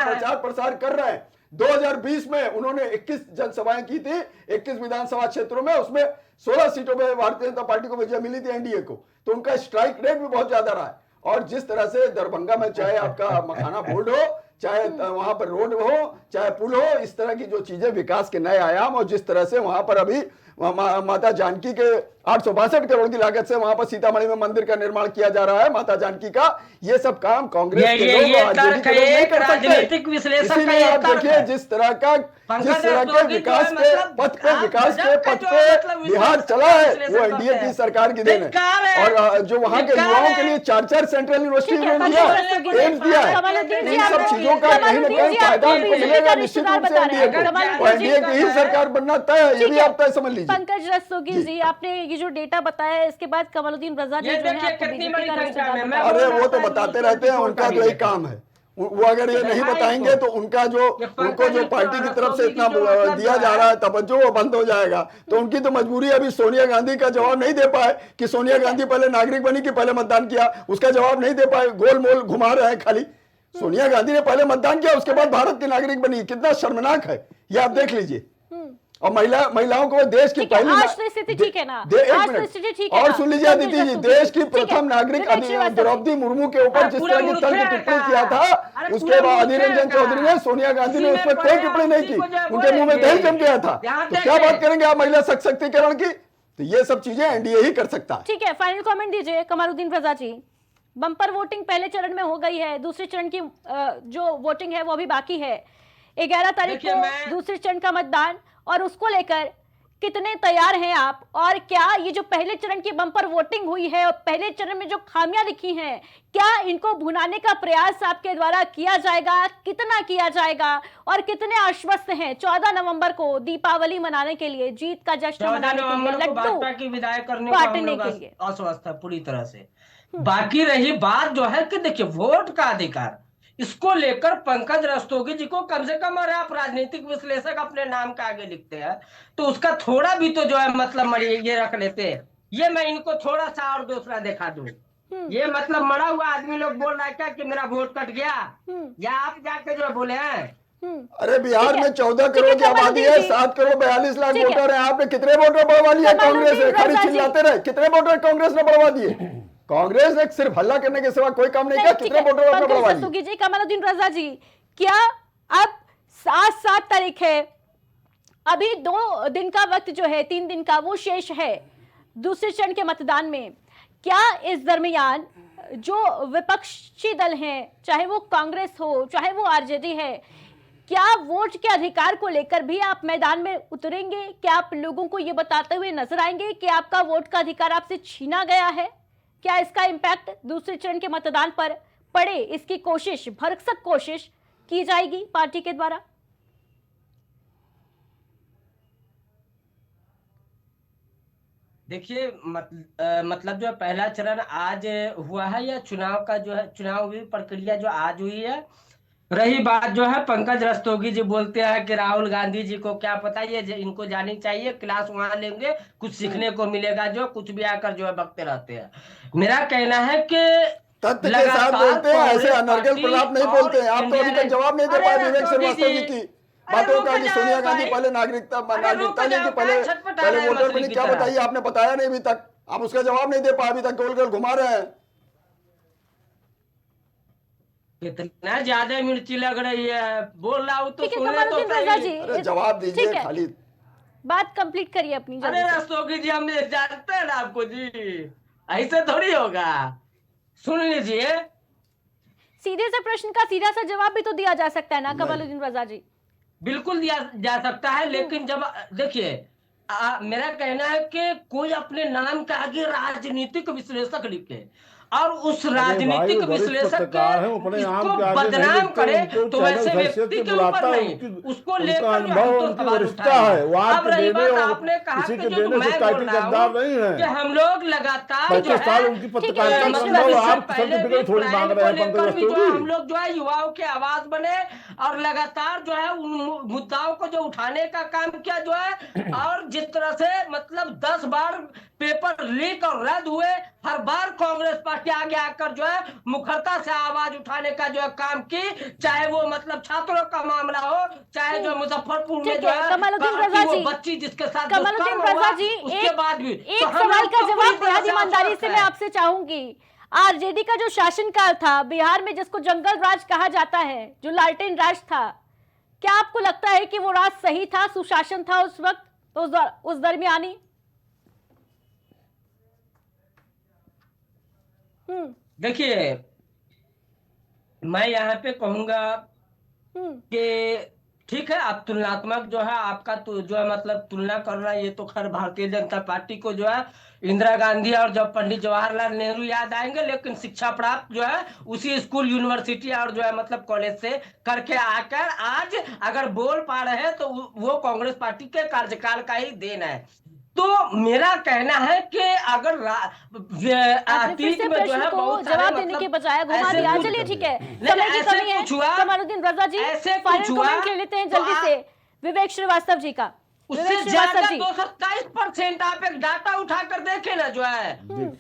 प्रचार प्रसार कर रहे हैं। 2020 में उन्होंने 21 जनसभाएं की थी 21 विधानसभा क्षेत्रों में, उसमें 16 सीटों में भारतीय जनता पार्टी को विजय मिली थी, एनडीए को, तो उनका स्ट्राइक रेट भी बहुत ज्यादा रहा है। और जिस तरह से दरभंगा में चाहे आपका मखाना बोर्ड हो, चाहे वहां पर रोड हो, चाहे पुल हो, इस तरह की जो चीजें विकास के नए आयाम, और जिस तरह से वहां पर अभी माता जानकी के 862 करोड़ की लागत से वहां पर सीतामढ़ी में मंदिर का निर्माण किया जा रहा है, माता जानकी का, ये सब काम कांग्रेस के लोग आरजेडी के लोग नहीं कर सकते। इसीलिए आप देखिए जिस तरह के विकास के पथ पे बिहार चला है, वो एनडीए की सरकार की देन है। और जो वहां के युवाओं के लिए 4 सेंट्रल यूनिवर्सिटी उन्होंने दिया, एम्स दिया है, इन सब चीजों का कहीं ना कहीं फायदा उनको मिलेगा निश्चित रूप से एनडीए को। एनडीए की ही सरकार बनना तय है, ये भी आप तय समझ लीजिए। पंकज रस्तोगी जी, आपने ये जो डेटा बताया, इसके बाद कमरुद्दीन रजा जी जो है आपको बीजेपी का रिश्तेदार बता, अरे वो तो बताते रहते हैं, उनका जो एक काम है, वो अगर ये नहीं बताएंगे तो उनका जो उनको जो पार्टी की तरफ से इतना दिया जा रहा है तवज्जो, वो बंद हो जाएगा। तो उनकी तो मजबूरी अभी सोनिया गांधी का जवाब नहीं दे पाए कि सोनिया गांधी पहले नागरिक बनी कि पहले मतदान किया, उसका जवाब नहीं दे पाए, गोल मोल घुमा रहे हैं खाली। सोनिया गांधी ने पहले मतदान किया, उसके बाद भारत की नागरिक बनी, कितना शर्मनाक है ये आप देख लीजिए। और महिलाओं को देश की पहली स्थिति ठीक है ना, और सुन लीजिए अदिति जी, देश की प्रथम नागरिक द्रौपदी मुर्मू के ऊपर जिस तरह की तल्ख टिप्पणी किया था, उसके बाद अधीर रंजन चौधरी ने, सोनिया गांधी ने उस पर कोई टिप्पणी नहीं की, उनके मुंह में दही जम गया था। तो क्या बात करेंगे आप महिला सशक्तिकरण की? तो ये सब चीजें एनडीए ही कर सकता है। ठीक है, फाइनल कमेंट दीजिए कमरुद्दीन रजा जी। बम्पर वोटिंग पहले चरण में हो गई है, दूसरे चरण की जो वोटिंग है वो अभी बाकी है। 11 तारीख को दूसरे चरण का मतदान, और उसको लेकर कितने तैयार हैं आप? और क्या ये जो पहले चरण की बम्पर वोटिंग हुई है और पहले चरण में जो खामियां दिखी हैं, क्या इनको भुनाने का प्रयास आपके द्वारा किया जाएगा? कितना किया जाएगा और कितने आश्वस्त हैं 14 नवंबर को दीपावली मनाने के लिए, जीत का जश्न मनाने के लिए, लड्डू की विदाई करने बांटने के लिए? आश्वस्त है पूरी तरह से। बाकी रही बात जो है कि देखिए वोट का अधिकार, इसको लेकर पंकज रस्तोगी जी को कम से कम, और आप राजनीतिक विश्लेषक अपने नाम का आगे लिखते हैं तो उसका थोड़ा भी तो जो है मतलब ये रख लेते हैं। ये मैं इनको थोड़ा सा और दूसरा दिखा दूं, ये मतलब मरा हुआ आदमी लोग बोल रहा है क्या कि मेरा वोट कट गया, या आप जाके जो बोले हैं? अरे बिहार में 14 करोड़ की आबादी है, 7 करोड़ 42 लाख वोटर है, आपने कितने वोटर बढ़वा लिए? कांग्रेस ने खाली चिल्लाते रहे, कितने वोटर कांग्रेस ने बढ़वा दिए? कांग्रेस ने सिर्फ हल्ला करने के सिवा कोई काम नहीं किया। कितने वोटर आपने बढ़वा दिए? जी, कमरुद्दीन रजा जी, क्या अब 7 तारीख है, अभी 2 दिन का वक्त जो है, 3 दिन का वो शेष है दूसरे चरण के मतदान में। क्या इस दरमियान जो विपक्षी दल हैं, चाहे वो कांग्रेस हो चाहे वो आरजेडी है, क्या वोट के अधिकार को लेकर भी आप मैदान में उतरेंगे? क्या आप लोगों को ये बताते हुए नजर आएंगे कि आपका वोट का अधिकार आपसे छीना गया है? क्या इसका इम्पैक्ट दूसरे चरण के मतदान पर पड़े, इसकी कोशिश, भरसक कोशिश की जाएगी पार्टी के द्वारा? देखिए मतलब जो पहला चरण आज हुआ है, या चुनाव का जो है चुनाव की प्रक्रिया जो आज हुई है। रही बात जो है पंकज रस्तोगी जी बोलते हैं कि राहुल गांधी जी को क्या पता, ये इनको जानी चाहिए, क्लास वहां लेंगे कुछ सीखने को मिलेगा, जो कुछ भी आकर जो है बकते रहते हैं। मेरा कहना है कि तथ्य के साथ बोलते हैं, ऐसे अनर्गल प्रलाप नहीं बोलते हैं। आप तो अभी तक जवाब नहीं दे पाए विवेक श्रीवास्तव जी की बातों का कि सोनिया गांधी पहले नागरिकता ली थी, पहले वोटर बनी। क्या बताइए, आपने बताया नहीं अभी तक, आप उसका जवाब नहीं दे पाए, अभी तक गोल गोल घुमा रहे हैं। कितना ज्यादा मिर्ची लग रही है, बोल रहा हूँ तो ठीक है सुने तो कमालुद्दीन रजा सही। जी, अरे जवाब दीजिए ठीक है। खाली। बात कंप्लीट करिए अपनी अरे जल्दी से। रस्तोगी जी, हम जानते हैं ना आपको जी, ऐसे थोड़ी होगा। सुन लीजिए, सीधे से प्रश्न का सीधा सा जवाब भी तो दिया जा सकता है ना कमालुद्दीन रजा जी। बिल्कुल दिया जा सकता है, लेकिन जब देखिए मेरा कहना है कि कोई अपने नाम के आगे राजनीतिक विश्लेषक लिखे और उस राजनीतिक विश्लेषक इसको बदनाम करे, तो वैसे व्यक्ति के ऊपर नहीं, उसको लेकर जो हम तो सवाल उठाएं। अब रही बात, आपने कहा कि जो मैं बोल रहा हूँ कि हम लोग लगातार जो है हम लोग जो है युवाओं के आवाज बने और लगातार जो है उन मुद्दाओं को जो उठाने का काम किया जो है, और जिस तरह से मतलब 10 बार पेपर लीक और रद्द हुए, हर बार कांग्रेस पार्टी आगे आकर जो है मुखरता से आवाज उठाने का जो है काम की, चाहे वो मतलब छात्रों का मामला हो, चाहे जो मुजफ्फरपुर में जो है वो बच्ची जिसके साथ कमालुद्दीन रजा जी, उसके बाद भी एक सवाल का जवाब बेहद ईमानदारी से मैं आपसे चाहूंगी। आरजेडी का जो शासनकाल था बिहार में, जिसको जंगल राज कहा जाता है, जो लालटेन राज था, क्या आपको लगता है कि वो राज सही था, सुशासन था उस वक्त, तो उस दरमियानी? देखिए, मैं यहाँ पे कहूंगा कि ठीक है, आप तुलनात्मक जो है आपका तो जो है मतलब तुलना करना, ये तो खैर भारतीय जनता पार्टी को जो है इंदिरा गांधी और जब पंडित जवाहरलाल नेहरू याद आएंगे, लेकिन शिक्षा प्राप्त जो है उसी स्कूल, यूनिवर्सिटी और जो है मतलब कॉलेज से करके आकर आज अगर बोल पा रहे हैं तो वो कांग्रेस पार्टी के कार्यकाल का ही देन है। तो मेरा कहना है कि अगर अतीत में जो है बहुत जवाब देने के बजाय घुमा दिया, चलिए ठीक है, समय की कमी है। कमालुद्दीन रजा जी, फाइनल कमेंट ले लेते हैं जल्दी से विवेक श्रीवास्तव जी का। उससे ज्यादा 227% आप एक डाटा उठाकर देखें ना, जो है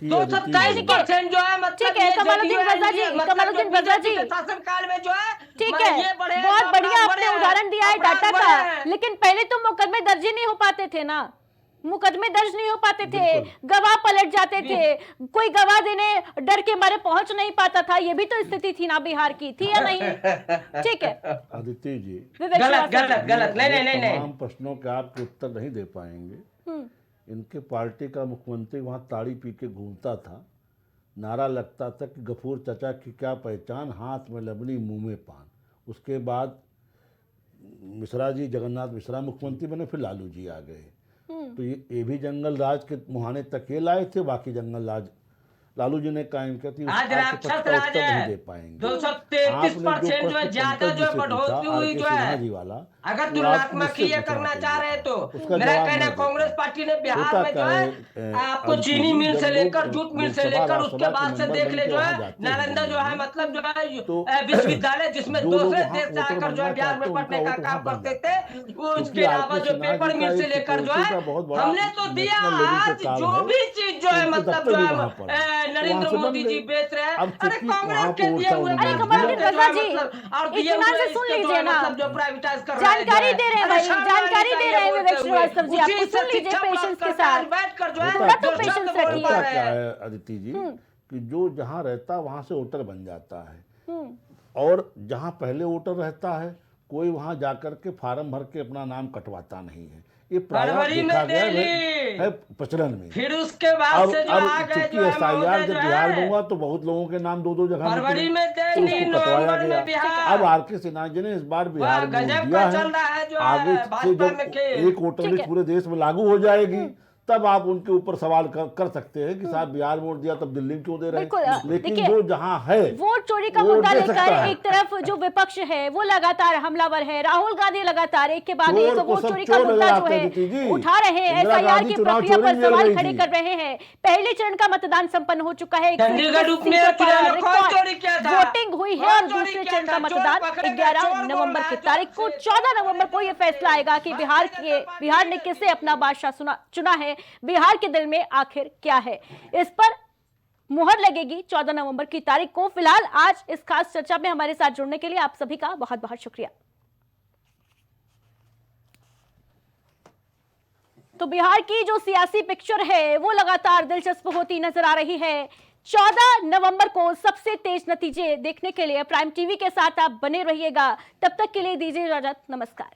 227% जो है मतलब ठीक है कमालुद्दीन रजा जी, कमालुद्दीन रजा जी शासनकाल में जो है ठीक है, बहुत बढ़िया आपने उदाहरण दिया है डाटा का, लेकिन पहले तो मुकदमे दर्ज ही नहीं हो पाते थे ना, मुकदमे दर्ज नहीं हो पाते थे, गवाह पलट जाते थे, कोई गवाह देने डर के मारे पहुंच नहीं पाता था, ये भी तो स्थिति थी ना बिहार की, थी या नहीं? ठीक है आदित्य जी, गलत नहीं तमाम प्रश्नों के आपके उत्तर नहीं दे पाएंगे। इनके पार्टी का मुख्यमंत्री वहां ताड़ी पी के घूमता था, नारा लगता था कि गफूर चचा की क्या पहचान, हाथ में लबनी मुंह में पान। उसके बाद मिश्रा जी, जगन्नाथ मिश्रा मुख्यमंत्री बने, फिर लालू जी आ गए। तो ये भी जंगल राज के मुहाने तक ये लाए थे, बाकी जंगल राज लालू जी ने कायम किया थी। आज राक्षस राज है, दे पाएंगे 233% जो है ज्यादा जो बढ़ोतरी हुई जो है। अगर तुलनात्मक ये करना चाह रहे तो मेरा कहना, कांग्रेस पार्टी ने बिहार में जो है आपको चीनी मिल से लेकर जूट मिल से लेकर उसके बाद से देख ले जो है नालंदा जो है मतलब जो है विश्वविद्यालय, जिसमें दूसरे देश से आकर जो है बिहार में पढ़ने का काम करते थे, वो उसके अलावा जो पेपर मिल से लेकर जो है हमने तो दिया। आज जो भी चीज जो है मतलब जो है नरेंद्र मोदी जी बेच रहे हैं, अरे कांग्रेस के दिए हुए, अरे कमालुद्दीन रजा जी इत्मीनान से सुन लीजिए ना, जो प्राइवेटाइज कर रहे हैं, जानकारी दे रहे हैं भाई, जानकारी दे रहे हैं विवेक श्रीवास्तव जी, आपको सुन लीजिए पेशेंस के साथ, बैठकर जो है थोड़ा तो पेशेंस रखिए। क्या है अदिति जी कि जो जहाँ रहता वहाँ से वोटर बन जाता है, और जहाँ पहले वोटर रहता है कोई वहाँ जाकर के फार्म भर के अपना नाम कटवाता नहीं है। ये फरवरी में दे ली है प्रचलन में, फिर उसके बाद से जो आ गए जो SIR जब बिहार में हुआ तो बहुत लोगों के नाम 2-2 जगह फरवरी में दे ली, नवंबर में बिहार। अब RK सिन्हा जी ने इस बार बिहार में गजब दिया का चल रहा है जो आगे से जब एक वोटर लिस्ट पूरे देश में लागू हो जाएगी तब आप उनके ऊपर सवाल कर सकते हैं कि साहब बिहार में वोट दिया तब दिल्ली में क्यों दे रहे बिल्कुल, हैं। लेकिन देखिए, जो जहां है वोट चोरी का वो मुद्दा दे सकता लेकर है। एक तरफ जो विपक्ष है वो लगातार हमलावर है, राहुल गांधी लगातार एक के बाद चोर एक को वोट सब चोरी का चोर मुद्दा नजर जो आते है हैं दीदी जी। उठा रहे हैं, इंदिरा एसआईआर गांधी की चुनाव प्रक्रिया चोरी पर नहीं कर सवाल रही खड़े थी। कर रहे हैं। पहले चरण का मतदान संपन्न हो चुका है, चंडीगढ़ उपमेयर चुनाव में कौन चोरी किया था? वोटिंग हुई है कौन और चोरी दूसरे किया चरण था? का चोर मतदान पकड़ेगा, 11 चोर बोल नवंबर रहा की है, तारीख को। 14 नवंबर को यह फैसला आएगा कि बिहार ने किसे अपना बादशाह चुना है, बिहार के दिल में आखिर क्या है। इस पर मुहर लगेगी 14 नवंबर की तारीख को। फिलहाल आज इस खास चर्चा में हमारे साथ जुड़ने के लिए आप सभी का बहुत बहुत शुक्रिया। तो बिहार की जो सियासी पिक्चर है वो लगातार दिलचस्प होती नजर आ रही है। 14 नवंबर को सबसे तेज नतीजे देखने के लिए प्राइम टीवी के साथ आप बने रहिएगा। तब तक के लिए दीजिए इजाजत, नमस्कार।